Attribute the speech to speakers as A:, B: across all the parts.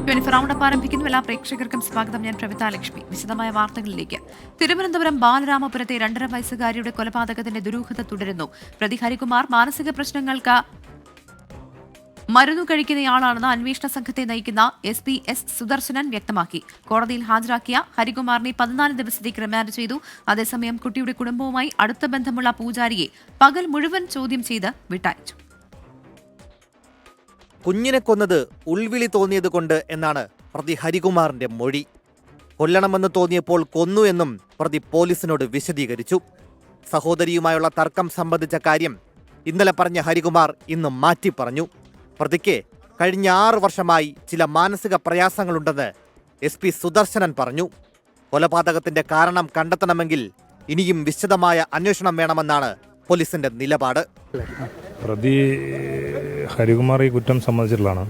A: Roundup ആരംഭിക്കുന്നു. എല്ലാ പ്രേക്ഷകർക്കും സ്വാഗതം. ഞാൻ പ്രവിത ലക്ഷ്മി. വിശദമായ വാർത്തകളിലേക്ക്. തിരുവനന്തപുരം ബാലരാമപുരത്തെ 2.5 വയസ്സുകാരിയുടെ കൊലപാതകത്തിന്റെ ദുരൂഹത തുടരുന്നു. പ്രതി ഹരികുമാർ മാനസിക പ്രശ്നങ്ങൾക്ക് മരുന്നു കഴിക്കുന്നയാളാണെന്ന് അന്വേഷണ സംഘത്തെ നയിക്കുന്ന SP എസ് സുദർശനൻ വ്യക്തമാക്കി. കോടതിയിൽ ഹാജരാക്കിയ ഹരികുമാറിനെ 14 ദിവസത്തേക്ക് റിമാൻഡ് ചെയ്തു. അതേസമയം കുട്ടിയുടെ കുടുംബവുമായി അടുത്ത ബന്ധമുള്ള പൂജാരിയെ പകൽ മുഴുവൻ ചോദ്യം ചെയ്ത് വിട്ടയച്ചു.
B: കുഞ്ഞിനെ കൊന്നത് ഉൾവിളി തോന്നിയതുകൊണ്ട് എന്നാണ് പ്രതി ഹരികുമാറിന്റെ മൊഴി. കൊല്ലണമെന്ന് തോന്നിയപ്പോൾ കൊന്നു എന്നും പ്രതി പോലീസിനോട് വിശദീകരിച്ചു. സഹോദരിയുമായുള്ള തർക്കം സംബന്ധിച്ച കാര്യം ഇന്നലെ പറഞ്ഞ ഹരികുമാർ ഇന്ന് മാറ്റി പറഞ്ഞു. പ്രതിക്ക് കഴിഞ്ഞ 6 വർഷമായി ചില മാനസിക പ്രയാസങ്ങളുണ്ടെന്ന് SP സുദർശനൻ പറഞ്ഞു. കൊലപാതകത്തിന്റെ കാരണം കണ്ടെത്തണമെങ്കിൽ ഇനിയും വിശദമായ അന്വേഷണം വേണമെന്നാണ് പോലീസിന്റെ നിലപാട്.
C: പ്രതി ഹരികുമാർ ഈ കുറ്റം സമ്മതിച്ചിട്ടുള്ളതാണ്.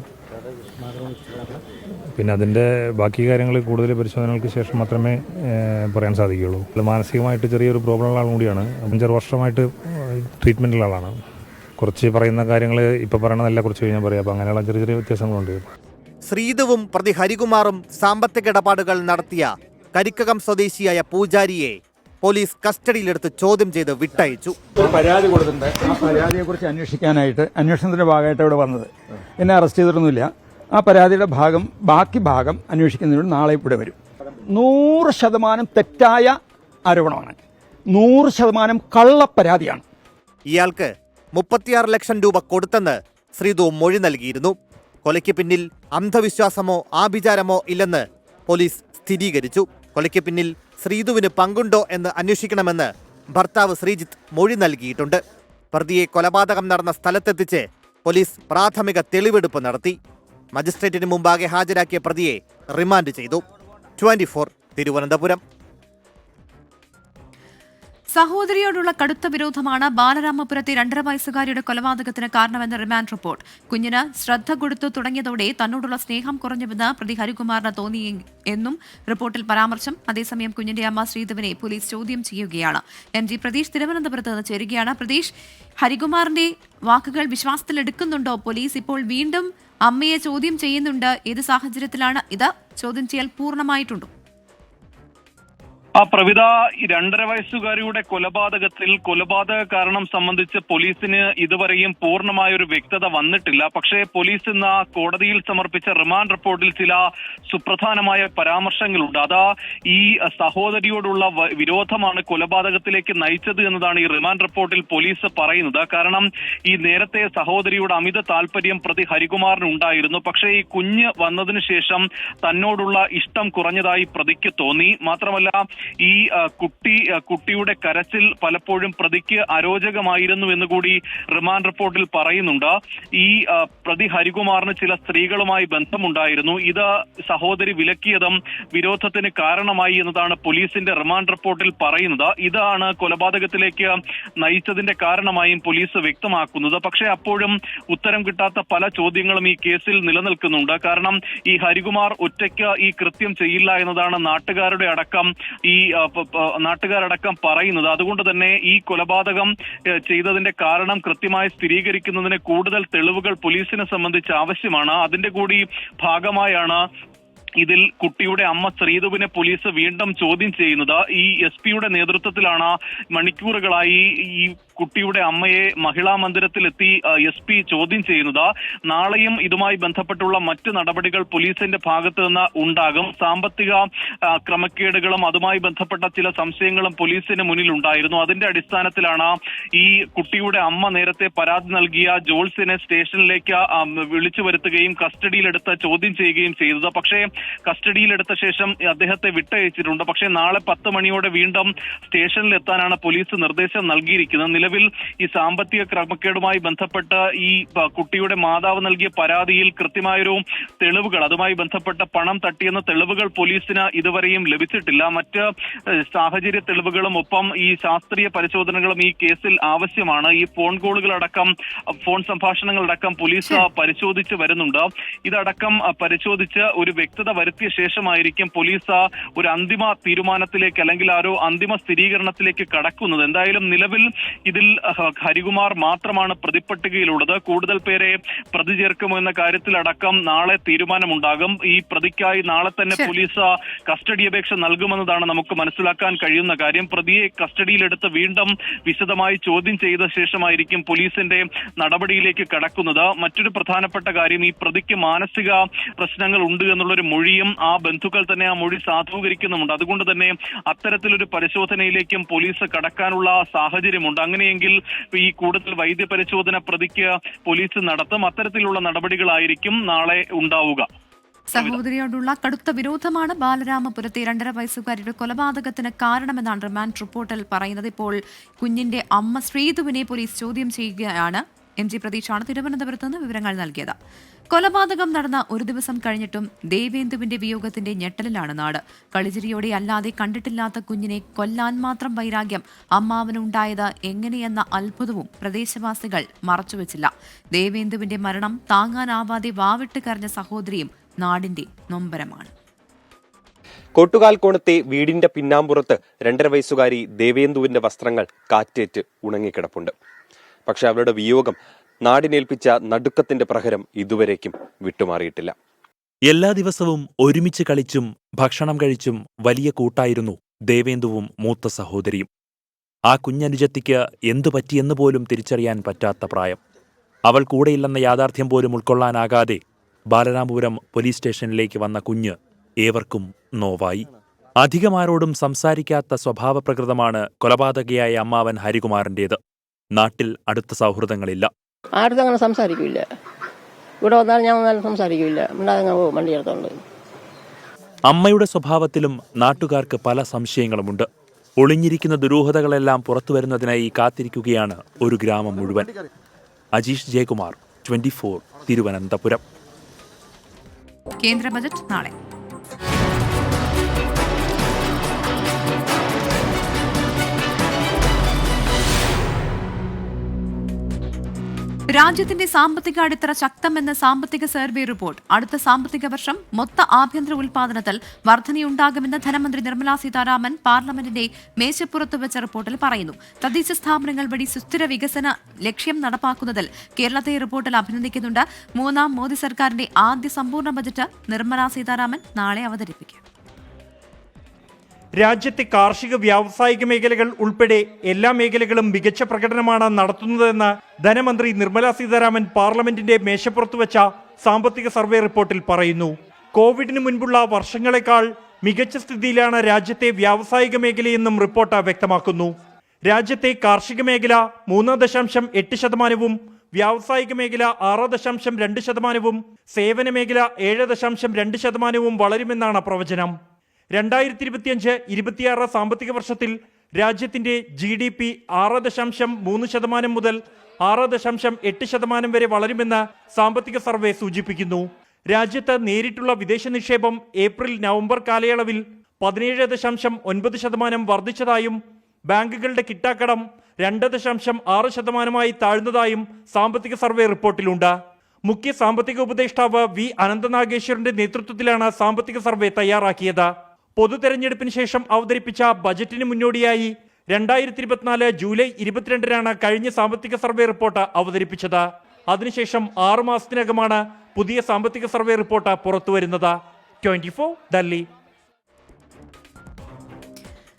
C: പിന്നെ അതിൻ്റെ ബാക്കി കാര്യങ്ങൾ കൂടുതൽ പരിശോധനകൾക്ക് ശേഷം മാത്രമേ പറയാൻ സാധിക്കുകയുള്ളൂ. മാനസികമായിട്ട് ചെറിയൊരു പ്രോബ്ലമുള്ള ആളും കൂടിയാണ്. 5 വർഷമായിട്ട് ട്രീറ്റ്മെൻറ്റുള്ള ആളാണ്. കുറച്ച് പറയുന്ന കാര്യങ്ങൾ ഇപ്പോൾ പറയണതല്ല, കുറച്ച് കഴിഞ്ഞാൽ പറയാം. അപ്പോൾ അങ്ങനെയുള്ള ചെറിയ ചെറിയ വ്യത്യാസങ്ങളുണ്ട്.
B: ശ്രീധുവും പ്രതി ഹരികുമാറും സാമ്പത്തിക ഇടപാടുകൾ നടത്തിയ കരിക്കകം സ്വദേശിയായ പൂജാരിയെ പോലീസ് കസ്റ്റഡിയിലെടുത്ത് ചോദ്യം ചെയ്ത് വിട്ടയച്ചു.
D: പരാതി കൊടുത്തിട്ടുണ്ട്. ആ പരാതിയെ കുറിച്ച് അന്വേഷിക്കാനായിട്ട് അന്വേഷണത്തിന്റെ ഭാഗമായിട്ട് ഇവിടെ വന്നത്. എന്നെ അറസ്റ്റ് ചെയ്തിട്ടൊന്നുമില്ല. ആ പരാതിയുടെ ബാക്കി ഭാഗം അന്വേഷിക്കുന്നതിന് നാളെ ഇവിടെ വരും. 100% തെറ്റായ ആരോപണമാണ്. 100% കള്ളപ്പരാതിയാണ്.
B: ഇയാൾക്ക് 36 ലക്ഷം രൂപ കൊടുത്തെന്ന് ശ്രീധു മൊഴി നൽകിയിരുന്നു. കൊലയ്ക്ക് പിന്നിൽ അന്ധവിശ്വാസമോ ആഭിചാരമോ ഇല്ലെന്ന് പോലീസ് സ്ഥിരീകരിച്ചു. കൊലയ്ക്ക് പിന്നിൽ ശ്രീധുവിന് പങ്കുണ്ടോ എന്ന് അന്വേഷിക്കണമെന്ന് ഭർത്താവ് ശ്രീജിത്ത് മൊഴി നൽകിയിട്ടുണ്ട്. പ്രതിയെ കൊലപാതകം നടന്ന സ്ഥലത്തെത്തിച്ച് പോലീസ് പ്രാഥമിക തെളിവെടുപ്പ് നടത്തി. മജിസ്ട്രേറ്റിന് മുമ്പാകെ ഹാജരാക്കിയ പ്രതിയെ റിമാൻഡ് ചെയ്തു. 24 തിരുവനന്തപുരം.
A: സഹോദരിയോടുള്ള കടുത്ത വിരോധമാണ് ബാലരാമപുരത്തെ 2.5 വയസ്സുകാരിയുടെ കൊലപാതകത്തിന് കാരണമെന്ന് റിമാൻഡ് റിപ്പോർട്ട്. കുഞ്ഞിന് ശ്രദ്ധ കൊടുത്തു തുടങ്ങിയതോടെ തന്നോടുള്ള സ്നേഹം കുറഞ്ഞുവെന്ന് പ്രതി ഹരികുമാറിന് തോന്നി എന്നും റിപ്പോർട്ടിൽ പരാമർശം. അതേസമയം കുഞ്ഞിന്റെ അമ്മ ശ്രീധുവിനെ പോലീസ് ചോദ്യം ചെയ്യുകയാണ്. MG പ്രതീഷ് തിരുവനന്തപുരത്ത് നിന്ന് ചേരുകയാണ്. പ്രതീഷ്, ഹരികുമാറിന്റെ വാക്കുകൾ വിശ്വാസത്തിലെടുക്കുന്നുണ്ടോ പോലീസ്? ഇപ്പോൾ വീണ്ടും അമ്മയെ ചോദ്യം ചെയ്യുന്നുണ്ട്. ഏത് സാഹചര്യത്തിലാണ് ഇത്? ചോദ്യം ചെയ്യൽ പൂർണ്ണമായിട്ടുണ്ടോ?
E: പ്രവിത, 2.5 വയസ്സുകാരിയുടെ കൊലപാതക കാരണം സംബന്ധിച്ച് പോലീസിന് ഇതുവരെയും പൂർണ്ണമായൊരു വ്യക്തത വന്നിട്ടില്ല. പക്ഷേ പോലീസ് ഇന്ന് കോടതിയിൽ സമർപ്പിച്ച റിമാൻഡ് റിപ്പോർട്ടിൽ ചില സുപ്രധാനമായ പരാമർശങ്ങളുണ്ട്. അതാ ഈ സഹോദരിയോടുള്ള വിരോധമാണ് കൊലപാതകത്തിലേക്ക് നയിച്ചത് എന്നതാണ് ഈ റിമാൻഡ് റിപ്പോർട്ടിൽ പോലീസ് പറയുന്നത്. കാരണം ഈ നേരത്തെ സഹോദരിയുടെ അമിത താല്പര്യം പ്രതി ഹരികുമാറിന് ഉണ്ടായിരുന്നു. പക്ഷേ ഈ കുഞ്ഞ് വന്നതിന് ശേഷം തന്നോടുള്ള ഇഷ്ടം കുറഞ്ഞതായി പ്രതിക്ക് തോന്നി. മാത്രമല്ല ഈ കുട്ടിയുടെ കരച്ചിൽ പലപ്പോഴും പ്രതിക്ക് അരോചകമായിരുന്നു എന്നുകൂടി റിമാൻഡ് റിപ്പോർട്ടിൽ പറയുന്നുണ്ട്. ഈ പ്രതി ഹരികുമാറിന് ചില സ്ത്രീകളുമായി ബന്ധമുണ്ടായിരുന്നു. ഇത് സഹോദരി വിലക്കിയതും വിരോധത്തിന് കാരണമായി എന്നതാണ് പോലീസിന്റെ റിമാൻഡ് റിപ്പോർട്ടിൽ പറയുന്നത്. ഇതാണ് കൊലപാതകത്തിലേക്ക് നയിച്ചതിന്റെ കാരണമായും പോലീസ് വ്യക്തമാക്കുന്നത്. പക്ഷേ അപ്പോഴും ഉത്തരം കിട്ടാത്ത പല ചോദ്യങ്ങളും ഈ കേസിൽ നിലനിൽക്കുന്നുണ്ട്. കാരണം ഈ ഹരികുമാർ ഒറ്റയ്ക്ക് ഈ കൃത്യം ചെയ്യില്ല എന്നതാണ് നാട്ടുകാരടക്കം പറയുന്നത്. അതുകൊണ്ട് തന്നെ ഈ കൊലപാതകം ചെയ്തതിന്റെ കാരണം കൃത്യമായി സ്ഥിരീകരിക്കുന്നതിന് കൂടുതൽ തെളിവുകൾ പോലീസിനെ സംബന്ധിച്ച് ആവശ്യമാണ്. അതിന്റെ കൂടി ഭാഗമായാണ് ഇതിൽ കുട്ടിയുടെ അമ്മ ശ്രീധുവിനെ പോലീസ് വീണ്ടും ചോദ്യം ചെയ്യുന്നത്. ഈ SP നേതൃത്വത്തിലാണ് മണിക്കൂറുകളായി ഈ കുട്ടിയുടെ അമ്മയെ മഹിളാ മന്ദിരത്തിലെത്തി SP ചോദ്യം ചെയ്യുന്നത്. നാളെയും ഇതുമായി ബന്ധപ്പെട്ടുള്ള മറ്റ് നടപടികൾ പോലീസിന്റെ ഭാഗത്ത് നിന്ന് ഉണ്ടാകും. സാമ്പത്തിക ക്രമക്കേടുകളും അതുമായി ബന്ധപ്പെട്ട ചില സംശയങ്ങളും പോലീസിന് മുന്നിലുണ്ടായിരുന്നു. അതിന്റെ അടിസ്ഥാനത്തിലാണ് ഈ കുട്ടിയുടെ അമ്മ നേരത്തെ പരാതി നൽകിയ ജോൾസിനെ സ്റ്റേഷനിലേക്ക് വിളിച്ചു വരുത്തുകയും കസ്റ്റഡിയിലെടുത്ത് ചോദ്യം ചെയ്യുകയും ചെയ്തത്. പക്ഷേ കസ്റ്റഡിയിലെടുത്ത ശേഷം അദ്ദേഹത്തെ വിട്ടയച്ചിട്ടുണ്ട്. പക്ഷേ നാളെ 10 മണിയോടെ വീണ്ടും സ്റ്റേഷനിലെത്താനാണ് പോലീസ് നിർദ്ദേശം നൽകിയിരിക്കുന്നത്. നിലവിൽ ഈ സാമ്പത്തിക ക്രമക്കേടുമായി ബന്ധപ്പെട്ട് ഈ കുട്ടിയുടെ മാതാവ് നൽകിയ പരാതിയിൽ കൃത്യമായൊരു തെളിവുകൾ, അതുമായി ബന്ധപ്പെട്ട പണം തട്ടിയെന്ന തെളിവുകൾ പോലീസിന് ഇതുവരെയും ലഭിച്ചിട്ടില്ല. മറ്റ് സാഹചര്യ തെളിവുകളും ഒപ്പം ഈ ശാസ്ത്രീയ പരിശോധനകളും ഈ കേസിൽ ആവശ്യമാണ്. ഈ ഫോൺ കോളുകളടക്കം, ഫോൺ സംഭാഷണങ്ങളടക്കം പോലീസ് പരിശോധിച്ച് വരുന്നുണ്ട്. ഇതടക്കം പരിശോധിച്ച് ഒരു വ്യക്തത വരുത്തിയ ശേഷമായിരിക്കും പോലീസ് ഒരു അന്തിമ തീരുമാനത്തിലേക്ക് അല്ലെങ്കിൽ ആ ഒരു അന്തിമ സ്ഥിരീകരണത്തിലേക്ക് കടക്കുന്നത്. എന്തായാലും നിലവിൽ ഇതിൽ ഹരികുമാർ മാത്രമാണ് പ്രതിപ്പട്ടികയിലുള്ളത്. കൂടുതൽ പേരെ പ്രതി ചേർക്കുമോ എന്ന കാര്യത്തിലടക്കം നാളെ തീരുമാനമുണ്ടാകും. ഈ പ്രതിക്കായി നാളെ തന്നെ പോലീസ് കസ്റ്റഡി അപേക്ഷ നൽകുമെന്നതാണ് നമുക്ക് മനസ്സിലാക്കാൻ കഴിയുന്ന കാര്യം. പ്രതിയെ കസ്റ്റഡിയിലെടുത്ത് വീണ്ടും വിശദമായി ചോദ്യം ചെയ്ത ശേഷമായിരിക്കും പോലീസിന്റെ നടപടിയിലേക്ക് കടക്കുന്നത്. മറ്റൊരു പ്രധാനപ്പെട്ട കാര്യം, ഈ പ്രതിക്ക് മാനസിക പ്രശ്നങ്ങൾ ഉണ്ട് എന്നുള്ളൊരു മൊഴിയും ആ ബന്ധുക്കൾ തന്നെ ആ മൊഴി സാധൂകരിക്കുന്നുമുണ്ട്. അതുകൊണ്ട് തന്നെ അത്തരത്തിലൊരു പരിശോധനയിലേക്കും പോലീസ് കടക്കാനുള്ള സാഹചര്യമുണ്ട്. അങ്ങനെയെങ്കിൽ ഈ കൂടുതൽ വൈദ്യ പരിശോധന പ്രതിക്ക് പോലീസ് നടത്തും. അത്തരത്തിലുള്ള നടപടികളായിരിക്കും നാളെ ഉണ്ടാവുക.
A: സഹോദരിയോടുള്ള കടുത്ത വിരോധമാണ് ബാലരാമപുരത്തെ 2.5 വയസ്സുകാരിയുടെ കൊലപാതകത്തിന് കാരണമെന്നാണ് റിമാൻഡ് റിപ്പോർട്ടിൽ പറയുന്നത്. ഇപ്പോൾ കുഞ്ഞിന്റെ അമ്മ ശ്രീധുവിനെ പോലീസ് ചോദ്യം ചെയ്യുകയാണ്. MG പ്രതീക്ഷാണ് തിരുവനന്തപുരത്ത് നിന്ന് വിവരങ്ങൾ നൽകിയത്. കൊലപാതകം നടന്ന ഒരു ദിവസം കഴിഞ്ഞിട്ടും ദേവേന്ദുവിന്റെ വിയോഗത്തിന്റെ ഞെട്ടലിലാണ് നാട്. കളിചിരിയോടെ അല്ലാതെ കണ്ടിട്ടില്ലാത്ത കുഞ്ഞിനെ കൊല്ലാൻ മാത്രം വൈരാഗ്യം അമ്മാവനുണ്ടായത് എങ്ങനെയെന്ന അത്ഭുതവും പ്രദേശവാസികൾ മറച്ചുവെച്ചില്ല. ദേവേന്ദുവിന്റെ മരണം താങ്ങാനാവാതെ വാവിട്ട് കരഞ്ഞ സഹോദരിയും നാടിന്റെ നൊമ്പരമാണ്.
F: കോട്ടുകാൽക്കോണത്തെ വീടിന്റെ പിന്നാമ്പുറത്ത് 2.5 വയസ്സുകാരി ദേവേന്ദുവിന്റെ വസ്ത്രങ്ങൾ കാറ്റേറ്റ് ഉണങ്ങിക്കിടപ്പുണ്ട്. പക്ഷെ അവളുടെ വിയോഗം നാടിനേൽപ്പിച്ച നടുക്കത്തിന്റെ പ്രഹരം ഇതുവരേക്കും വിട്ടുമാറിയിട്ടില്ല.
G: എല്ലാ ദിവസവും ഒരുമിച്ച് കളിച്ചും ഭക്ഷണം കഴിച്ചും വലിയ കൂട്ടായിരുന്നു ദേവേന്ദുവും മൂത്ത സഹോദരിയും. ആ കുഞ്ഞനുജത്തിക്ക് എന്തു പറ്റിയെന്ന് പോലും തിരിച്ചറിയാൻ പറ്റാത്ത പ്രായം. അവൾ കൂടെയില്ലെന്ന യാഥാർത്ഥ്യം പോലും ഉൾക്കൊള്ളാനാകാതെ ബാലരാമപുരം പോലീസ് സ്റ്റേഷനിലേക്ക് വന്ന കുഞ്ഞ് ഏവർക്കും നോവായി. അധികമാരോടും സംസാരിക്കാത്ത സ്വഭാവപ്രകൃതമാണ് കൊലപാതകയായ അമ്മാവൻ ഹരികുമാറിന്റേത്. നാട്ടിൽ അടുത്ത സൗഹൃദങ്ങളില്ല.
H: ആരും അങ്ങനെ സംസാരിക്കില്ല. ഇവിടെ വന്നാലും ഞാൻ വന്നാലും സംസാരിക്കില്ല. വണ്ടി എടുത്തോണ്ട്.
G: അമ്മയുടെ സ്വഭാവത്തിലും നാട്ടുകാർക്ക് പല സംശയങ്ങളുമുണ്ട്. ഒളിഞ്ഞിരിക്കുന്ന ദുരൂഹതകളെല്ലാം പുറത്തുവരുന്നതിനായി കാത്തിരിക്കുകയാണ് ഒരു ഗ്രാമം മുഴുവൻ. അജീഷ് ജയകുമാർ, 24, തിരുവനന്തപുരം.
A: കേന്ദ്ര ബജറ്റ് നാളെ. രാജ്യത്തിന്റെ സാമ്പത്തിക അടിത്തറ ശക്തമെന്ന സാമ്പത്തിക സർവേ റിപ്പോർട്ട്. അടുത്ത സാമ്പത്തിക വർഷം മൊത്ത ആഭ്യന്തര ഉൽപാദനത്തിൽ വർധനയുണ്ടാകുമെന്ന് ധനമന്ത്രി നിർമ്മലാ സീതാരാമൻ പാർലമെന്റിന്റെ മേശപ്പുറത്ത് വെച്ച റിപ്പോർട്ടിൽ പറയുന്നു. തദ്ദേശ സ്ഥാപനങ്ങൾ വഴി സുസ്ഥിര വികസന ലക്ഷ്യം നടപ്പാക്കുന്നതിൽ കേരളത്തെ റിപ്പോർട്ടിൽ അഭിനന്ദിക്കുന്നുണ്ട്. 3ാം മോദി സർക്കാരിന്റെ ആദ്യ സമ്പൂർണ്ണ ബജറ്റ് നിർമ്മലാ സീതാരാമൻ നാളെ അവതരിപ്പിക്കും.
I: രാജ്യത്തെ കാർഷിക വ്യാവസായിക മേഖലകൾ ഉൾപ്പെടെ എല്ലാ മേഖലകളും മികച്ച പ്രകടനമാണ് നടത്തുന്നതെന്ന് ധനമന്ത്രി നിർമ്മലാ സീതാരാമൻ പാർലമെന്റിന്റെ മേശപ്പുറത്ത് വെച്ച സാമ്പത്തിക സർവേ റിപ്പോർട്ടിൽ പറയുന്നു. കോവിഡിന് മുൻപുള്ള വർഷങ്ങളെക്കാൾ മികച്ച സ്ഥിതിയിലാണ് രാജ്യത്തെ വ്യാവസായിക മേഖലയെന്നും റിപ്പോർട്ട് വ്യക്തമാക്കുന്നു. രാജ്യത്തെ കാർഷിക മേഖല 3.8%, വ്യാവസായിക മേഖല 6.2%, സേവന മേഖല 7.2% വളരുമെന്നാണ് പ്രവചനം. 2025-26 സാമ്പത്തിക വർഷത്തിൽ രാജ്യത്തിന്റെ GDP 6.3% മുതൽ 6.8% വരെ വളരുമെന്ന് സാമ്പത്തിക സർവേ സൂചിപ്പിക്കുന്നു. രാജ്യത്ത് നേരിട്ടുള്ള വിദേശ നിക്ഷേപം ഏപ്രിൽ-നവംബർ കാലയളവിൽ 17.9% വർദ്ധിച്ചതായും ബാങ്കുകളുടെ കിട്ടാക്കടം 2.6%-ആയി താഴ്ന്നതായും സാമ്പത്തിക സർവേ റിപ്പോർട്ടിലുണ്ട്. മുഖ്യ സാമ്പത്തിക ഉപദേഷ്ടാവ് V. അനന്തനാഗേശ്വരന്റെ നേതൃത്വത്തിലാണ് സാമ്പത്തിക സർവേ തയ്യാറാക്കിയത്. പൊതു തെരഞ്ഞെടുപ്പിന് ശേഷം അവതരിപ്പിച്ച ബജറ്റിന് മുന്നോടിയായി 2024 ജൂലൈ 22-നാണ് കഴിഞ്ഞ സാമ്പത്തിക സർവേ റിപ്പോർട്ട് അവതരിപ്പിച്ചത്. അതിനുശേഷം 6 മാസത്തിനകമാണ് പുതിയ സാമ്പത്തിക സർവേ റിപ്പോർട്ട് പുറത്തുവരുന്നത്. 24 ഡൽഹി.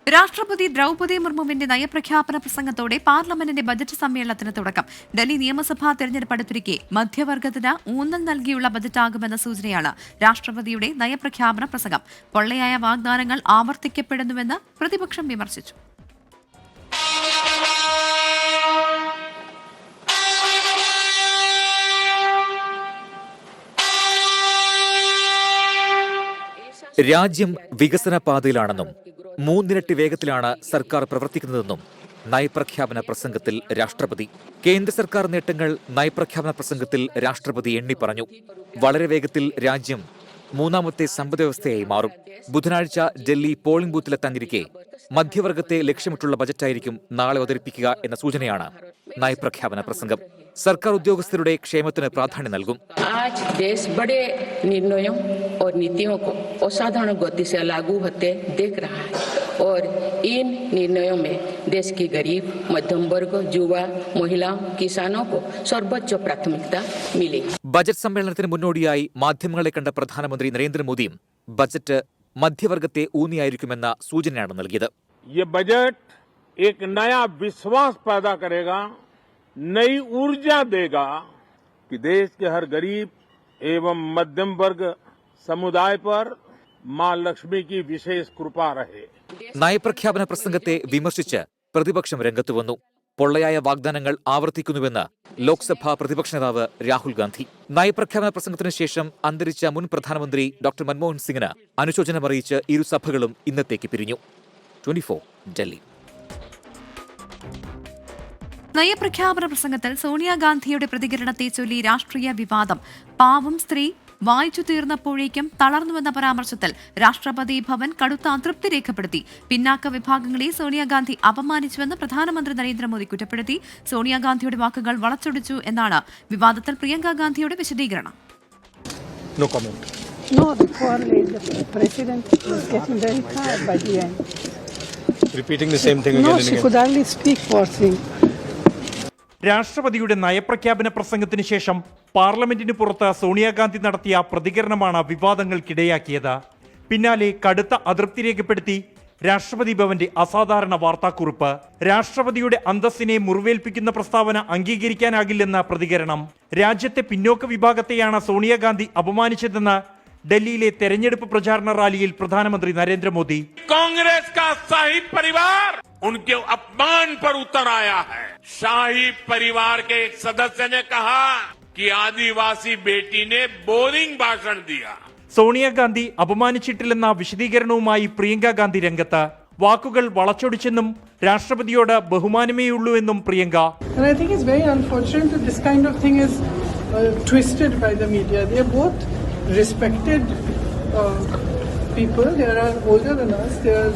A: രാഷ്ട്രപതി ദ്രൗപദി മുർമുവിന്റെ നയപ്രഖ്യാപന പ്രസംഗത്തോടെ പാർലമെന്റിന്റെ ബജറ്റ് സമ്മേളനത്തിന് തുടക്കം. ഡൽഹി നിയമസഭാ തെരഞ്ഞെടുപ്പ് അടുത്തിരിക്കെ മധ്യവർഗത്തിന് ഊന്നൽ നൽകിയുള്ള ബജറ്റാകുമെന്ന സൂചനയാണ് രാഷ്ട്രപതിയുടെ നയപ്രഖ്യാപന പ്രസംഗം. പൊള്ളയായ വാഗ്ദാനങ്ങൾ ആവർത്തിക്കപ്പെടുന്നുവെന്ന് പ്രതിപക്ഷം വിമർശിച്ചു.
J: രാജ്യം വികസന പാതയിലാണെന്നും 3 ഇരട്ടി വേഗത്തിലാണ് സർക്കാർ പ്രവർത്തിക്കുന്നതെന്നും നയപ്രഖ്യാപന പ്രസംഗത്തിൽ രാഷ്ട്രപതി. കേന്ദ്ര സർക്കാർ നേട്ടങ്ങൾ നയപ്രഖ്യാപന പ്രസംഗത്തിൽ രാഷ്ട്രപതി എണ്ണി പറഞ്ഞു. വളരെ വേഗത്തിൽ രാജ്യം 3ാമത്തെ സമ്പദ്വ്യവസ്ഥയായി മാറും. ബുധനാഴ്ച ഡൽഹി പോളിംഗ് ബൂത്തിലെത്താനിരിക്കെ മധ്യവർഗത്തെ ലക്ഷ്യമിട്ടുള്ള ബജറ്റായിരിക്കും നാളെ അവതരിപ്പിക്കുക എന്ന സൂചനയാണ് നയപ്രഖ്യാപന പ്രസംഗം. സർക്കാർ ഉദ്യോഗസ്ഥരുടെ ക്ഷേമത്തിന് പ്രാധാന്യം നൽകും.
K: आज देश बड़े निर्णयों और नीतियों को असाधारण गति से लागू होते देख रहा है और इन निर्णयों में देश की गरीब, मध्यम वर्ग, युवा, महिलाओं, किसानों को सर्वोच्च प्राथमिकता मिली।
J: ബജറ്റ് സമ്മേളനത്തിന് മുന്നോടിയായി മാധ്യമങ്ങളെ കണ്ട പ്രധാനമന്ത്രി നരേന്ദ്രമോദിയും ബജറ്റ് മധ്യവർഗത്തെ ഊന്നിയായിരിക്കുമെന്ന സൂചനയാണ് നൽകിയത്.
L: ये बजट एक नया विश्वास पैदा करेगा, नई ऊर्जा देगा कि देश के हर गरीब एवं मध्यम वर्ग समुदाय पर मां लक्ष्मी की विशेष कृपा रहे.
J: നയപ്രഖ്യാപന പ്രസംഗത്തെ വിമർശിച്ച് പ്രതിപക്ഷം രംഗത്ത് വന്നു. പൊള്ളയായ വാഗ്ദാനങ്ങൾ ആവർത്തിക്കുന്നുവെന്ന് ലോക്സഭാ പ്രതിപക്ഷ നേതാവ് രാഹുൽ ഗാന്ധി. നയപ്രഖ്യാപന പ്രസംഗത്തിന് ശേഷം അന്തരിച്ച മുൻ പ്രധാനമന്ത്രി ഡോക്ടർ മൻമോഹൻ സിംഗിന് അനുശോചനമറിയിച്ച് ഇരുസഭകളും ഇന്നത്തേക്ക് പിരിഞ്ഞു. 24 ഡൽഹി.
A: നയപ്രഖ്യാപന പ്രസംഗത്തിൽ സോണിയാഗാന്ധിയുടെ പ്രതികരണത്തെ ചൊല്ലി രാഷ്ട്രീയ വിവാദം. പാവം സ്ത്രീ വായിച്ചു തീർന്നപ്പോഴേക്കും തളർന്നുവെന്ന പരാമർശത്തിൽ രാഷ്ട്രപതി ഭവൻ കടുത്ത അതൃപ്തി രേഖപ്പെടുത്തി. പിന്നാക്ക വിഭാഗങ്ങളെ സോണിയാഗാന്ധി അപമാനിച്ചുവെന്ന് പ്രധാനമന്ത്രി നരേന്ദ്രമോദി കുറ്റപ്പെടുത്തി. സോണിയാഗാന്ധിയുടെ വാക്കുകൾ വളച്ചൊടിച്ചു എന്നാണ് വിവാദത്തിൽ പ്രിയങ്ക ഗാന്ധിയുടെ വിശദീകരണം.
M: No, the president was getting very tired by the end.
L: Repeating the same thing again
M: No,
L: and
M: she
L: again.
M: could hardly speak, poor thing.
I: രാഷ്ട്രപതിയുടെ നയപ്രഖ്യാപന പ്രസംഗത്തിന് ശേഷം പാർലമെന്റിന് പുറത്ത് സോണിയാഗാന്ധി നടത്തിയ പ്രതികരണമാണ് വിവാദങ്ങൾക്കിടയാക്കിയത്. പിന്നാലെ കടുത്ത അതൃപ്തി രേഖപ്പെടുത്തി രാഷ്ട്രപതി ഭവന്റെ അസാധാരണ വാർത്താക്കുറിപ്പ്. രാഷ്ട്രപതിയുടെ അന്തസ്സിനെ മുറിവേൽപ്പിക്കുന്ന പ്രസ്താവന അംഗീകരിക്കാനാകില്ലെന്ന പ്രതികരണം. രാജ്യത്തെ പിന്നോക്ക വിഭാഗത്തെയാണ് സോണിയാഗാന്ധി അപമാനിച്ചതെന്ന് ഡൽഹിയിലെ തെരഞ്ഞെടുപ്പ് പ്രചാരണ റാലിയിൽ പ്രധാനമന്ത്രി നരേന്ദ്രമോദി.
L: कांग्रेस का शाही परिवार उनके अपमान पर उतर आया है. शाही परिवार के एक सदस्य ने कहा कि आदिवासी बेटी ने बोरिंग भाषण दिया.
I: സോണിയാഗാന്ധി അപമാനിച്ചിട്ടില്ലെന്ന വിശദീകരണവുമായി പ്രിയങ്ക ഗാന്ധി രംഗത്ത്. വാക്കുകൾ വളച്ചൊടിച്ചെന്നും രാഷ്ട്രപതിയോട് ബഹുമാനമേയുള്ളൂവെന്നും Priyanka.
M: And I think it's very unfortunate that this kind of thing is twisted by the media. They are both respected people. They are older than us. They are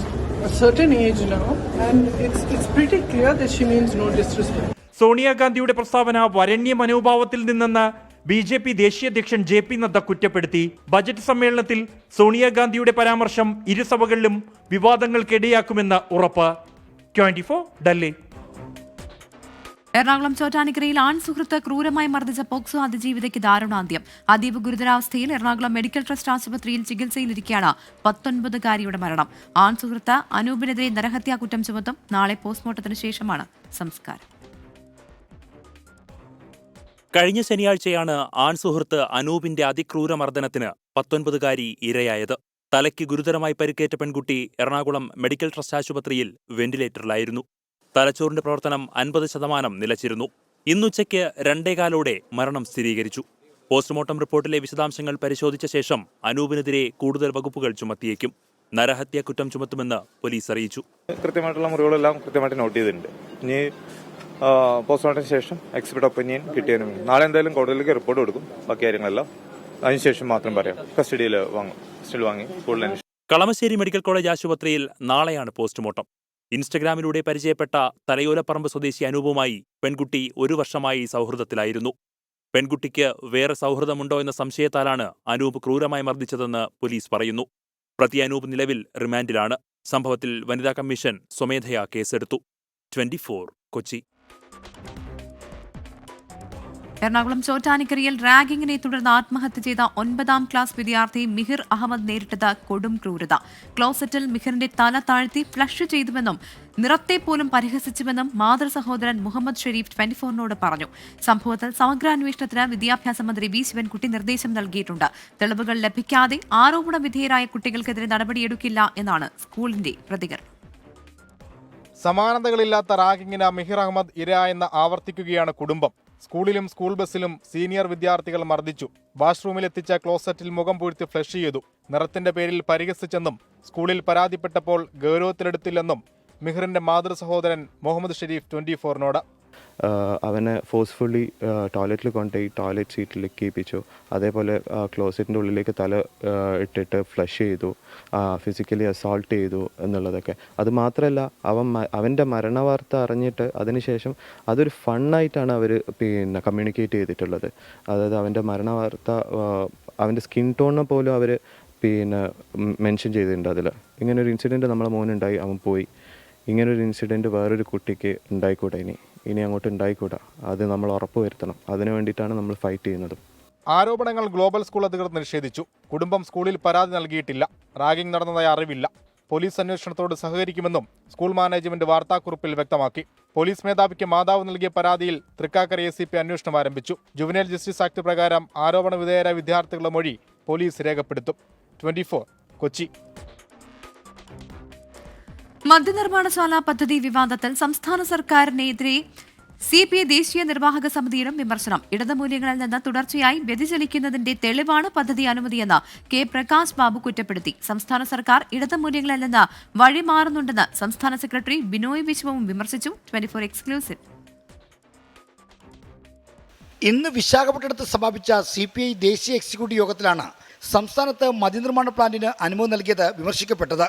M: a certain age now, and it's pretty clear that she means no disrespect.
I: സോണിയാഗാന്ധിയുടെ പ്രസ്താവന വരണ്യ മനോഭാവത്തിൽ നിന്നെന്ന് BJP ദേശീയ അധ്യക്ഷൻ JP Nadda കുറ്റപ്പെടുത്തി. Budget സമ്മേളനത്തിൽ സോണിയാഗാന്ധിയുടെ പരാമർശം ഇരുസഭകളിലും വിവാദങ്ങൾക്കിടയാക്കുമെന്ന് ഉറപ്പ്. 24 ഡൽഹി.
A: എറണാകുളം ചോറ്റാനിക്കരയിൽ ആൺസുഹൃത്ത് ക്രൂരമായി മർദ്ദിച്ച പോക്സോ അതിജീവിതയ്ക്ക് ദാരുണാന്ത്യം. അതീവ ഗുരുതരാവസ്ഥയിൽ എറണാകുളം മെഡിക്കൽ ട്രസ്റ്റ് ആശുപത്രിയിൽ ചികിത്സയിലിരിക്കെയാണ് 19-കാരിയുടെ മരണം. ആൺസുഹൃത്ത് അനൂപിനെതിരെ നരഹത്യാ കുറ്റം ചുമത്തും. നാളെ പോസ്റ്റ്മോർട്ടത്തിന് ശേഷമാണ് സംസ്കാരം.
G: കഴിഞ്ഞ ശനിയാഴ്ചയാണ് ആൺസുഹൃത്ത് അനൂപിന്റെ അതിക്രൂര മർദ്ദനത്തിന് 19-കാരി ഇരയായത്. തലയ്ക്ക് ഗുരുതരമായി പരിക്കേറ്റ പെൺകുട്ടി എറണാകുളം മെഡിക്കൽ ട്രസ്റ്റ് ആശുപത്രിയിൽ വെന്റിലേറ്ററിലായിരുന്നു. തലച്ചോറിന്റെ പ്രവർത്തനം 50% നിലച്ചിരുന്നു. ഇന്നുച്ചയ്ക്ക് 2:15 മരണം സ്ഥിരീകരിച്ചു. പോസ്റ്റ്മോർട്ടം റിപ്പോർട്ടിലെ വിശദാംശങ്ങൾ പരിശോധിച്ച ശേഷം അനൂപിനെതിരെ കൂടുതൽ വകുപ്പുകൾ ചുമത്തിയേക്കും. നരഹത്യാ കുറ്റം ചുമത്തുമെന്ന് പോലീസ് അറിയിച്ചു.
N: കൃത്യമായിട്ടുള്ള മുറിവുകളെല്ലാം കൃത്യമായിട്ട് നോട്ട് ചെയ്തിട്ടുണ്ട്. ഇനി പോസ്റ്റ്മോർട്ടത്തിന് ശേഷം എക്സ്പെർട്ട് ഒപ്പീനിയൻ കിട്ടിയതിന് നാളെ എന്തായാലും കോടതിയിലേക്ക് റിപ്പോർട്ട് കൊടുക്കും. ബാക്കി കാര്യങ്ങളെല്ലാം അതിനുശേഷം മാത്രം പറയാം. കസ്റ്റഡിയിൽ വാങ്ങി കൂടുതൽ അന്വേഷണം.
G: കളമശ്ശേരി മെഡിക്കൽ കോളേജ് ആശുപത്രിയിൽ നാളെയാണ് പോസ്റ്റ്മോർട്ടം. ഇൻസ്റ്റഗ്രാമിലൂടെ പരിചയപ്പെട്ട തലയോലപ്പറമ്പ് സ്വദേശി അനൂപുമായി പെൺകുട്ടി 1 വർഷമായി സൗഹൃദത്തിലായിരുന്നു. പെൺകുട്ടിക്ക് വേറെ സൗഹൃദമുണ്ടോ എന്ന സംശയത്താലാണ് അനൂപ് ക്രൂരമായി മർദ്ദിച്ചതെന്ന് പോലീസ് പറയുന്നു. പ്രതി അനൂപ് നിലവിൽ റിമാൻഡിലാണ്. സംഭവത്തിൽ വനിതാ കമ്മീഷൻ സ്വമേധയാ കേസെടുത്തു. 24 കൊച്ചി.
A: എറണാകുളം ചോറ്റാനിക്കരയിൽ റാഗിങ്ങിനെ തുടർന്ന് ആത്മഹത്യ ചെയ്ത 9ാം ക്ലാസ് വിദ്യാർത്ഥി മിഹിർ അഹമ്മദ് നേരിട്ടത് കൊടും ക്രൂരത. ക്ലോസറ്റിൽ മിഹിറിന്റെ തല താഴ്ത്തി ഫ്ലഷ് ചെയ്തുവെന്നും നിറത്തെ പോലും പരിഹസിച്ചുവെന്നും മാതൃസഹോദരൻ മുഹമ്മദ് ഷെരീഫ് 24നോട് പറഞ്ഞു. സംഭവത്തിൽ സമഗ്രാന്വേഷണത്തിന് വിദ്യാഭ്യാസ മന്ത്രി വി ശിവൻകുട്ടി നിർദ്ദേശം നൽകിയിട്ടുണ്ട്. തെളിവുകൾ ലഭിക്കാതെ ആരോപണ വിധേയരായ കുട്ടികൾക്കെതിരെ നടപടിയെടുക്കില്ല എന്നാണ് സ്കൂളിന്റെ പ്രതികരണം.
O: സമാനതകളില്ലാത്ത റാഗിങ്ങിന് മിഹിർ അഹമ്മദ് ഇരയായെന്ന് ആവർത്തിക്കുകയാണ് കുടുംബം. സ്കൂളിലും സ്കൂൾ ബസ്സിലും സീനിയർ വിദ്യാർത്ഥികൾ മർദ്ദിച്ചു. വാഷ്റൂമിലെത്തിച്ച ക്ലോസറ്റിൽ മുഖം പൂഴ്ത്തി ഫ്ലഷ് ചെയ്തു. നിറത്തിന്റെ പേരിൽ പരിഹസിച്ചെന്നും സ്കൂളിൽ പരാതിപ്പെട്ടപ്പോൾ ഗൗരവത്തിലെടുത്തില്ലെന്നും മിഹിറിന്റെ മാതൃസഹോദരൻ മുഹമ്മദ് ഷെരീഫ് 24നോട്.
P: അവനെ ഫോഴ്സ്ഫുള്ളി ടോയ്ലറ്റിൽ കൊണ്ടുപോയി ടോയ്ലറ്റ് സീറ്റിൽ കേൾപ്പിച്ചു. അതേപോലെ ക്ലോസറ്റിൻ്റെ ഉള്ളിലേക്ക് തല ഇട്ടിട്ട് ഫ്ലഷ് ചെയ്തു, ഫിസിക്കലി അസോൾട്ട് ചെയ്തു എന്നുള്ളതൊക്കെ. അതുമാത്രമല്ല അവൻ്റെ മരണവാർത്ത അറിഞ്ഞിട്ട് അതിനുശേഷം അതൊരു ഫണ്ണായിട്ടാണ് അവർ കമ്മ്യൂണിക്കേറ്റ് ചെയ്തിട്ടുള്ളത്. അതായത് അവൻ്റെ മരണവാർത്ത അവൻ്റെ സ്കിൻ ടോണിനെ പോലും അവർ മെൻഷൻ ചെയ്തിട്ടുണ്ട്. അതിൽ ഇങ്ങനൊരു ഇൻസിഡൻറ്റ് നമ്മളെ മോനുണ്ടായി, അവൻ പോയി. ഇങ്ങനൊരു ഇൻസിഡൻറ്റ് വേറൊരു കുട്ടിക്ക് ഉണ്ടായിക്കൂടാ, ഇനി അങ്ങോട്ട് ഉണ്ടായിക്കൂടാ. അത് നമ്മൾ ഉറപ്പ് വരുത്തണം. അതിനു വേണ്ടിയിട്ടാണ് നമ്മൾ ഫൈറ്റ് ചെയ്യുന്നത്.
O: ആരോപണങ്ങൾ ഗ്ലോബൽ സ്കൂൾ അധികൃതർ നിഷേധിച്ചു. കുടുംബം സ്കൂളിൽ പരാതി നൽകിയിട്ടില്ല. റാഗിംഗ് നടന്നതായി അറിവില്ല. പോലീസ് അന്വേഷണത്തോട് സഹകരിക്കുമെന്നും സ്കൂൾ മാനേജ്മെന്റ് വാർത്താക്കുറിപ്പിൽ വ്യക്തമാക്കി. പോലീസ് മേധാവിക്ക് മാതാവ് നൽകിയ പരാതിയിൽ തൃക്കാക്കര ACP അന്വേഷണം ആരംഭിച്ചു. ജുവനൈൽ ജസ്റ്റിസ് ആക്ട് പ്രകാരം ആരോപണ വിധേയരായ വിദ്യാർത്ഥികളുടെ മൊഴി പോലീസ് രേഖപ്പെടുത്തും. 24 കൊച്ചി.
A: മദ്യനിർമ്മാണശാല പദ്ധതി വിവാദത്തിൽ സംസ്ഥാന സർക്കാരിനെതിരെ CPI ദേശീയ നിർവാഹക സമിതിയിലും വിമർശനം. ഇടതുമൂല്യങ്ങളിൽ നിന്ന് തുടർച്ചയായി വ്യതിചലിക്കുന്നതിന്റെ തെളിവാണ് പദ്ധതി അനുമതിയെന്ന് K. പ്രകാശ് ബാബു കുറ്റപ്പെടുത്തി. സംസ്ഥാന സർക്കാർ ഇടതുമൂല്യങ്ങളിൽ നിന്ന് വഴിമാറുന്നുണ്ടെന്ന് സംസ്ഥാന സെക്രട്ടറി ബിനോയ് വിശ്വവും വിമർശിച്ചു. 24 എക്സ്ക്ലൂസീവ്.
Q: ഇന്ന് വിശാഖപട്ടണത്ത് സമാപിച്ച CPI ദേശീയ എക്സിക്യൂട്ടീവ് യോഗത്തിലാണ് സംസ്ഥാനത്ത് മദ്യനിർമ്മാണ പ്ലാന്റിന് അനുമതി നൽകിയത് വിമർശിക്കപ്പെട്ടത്.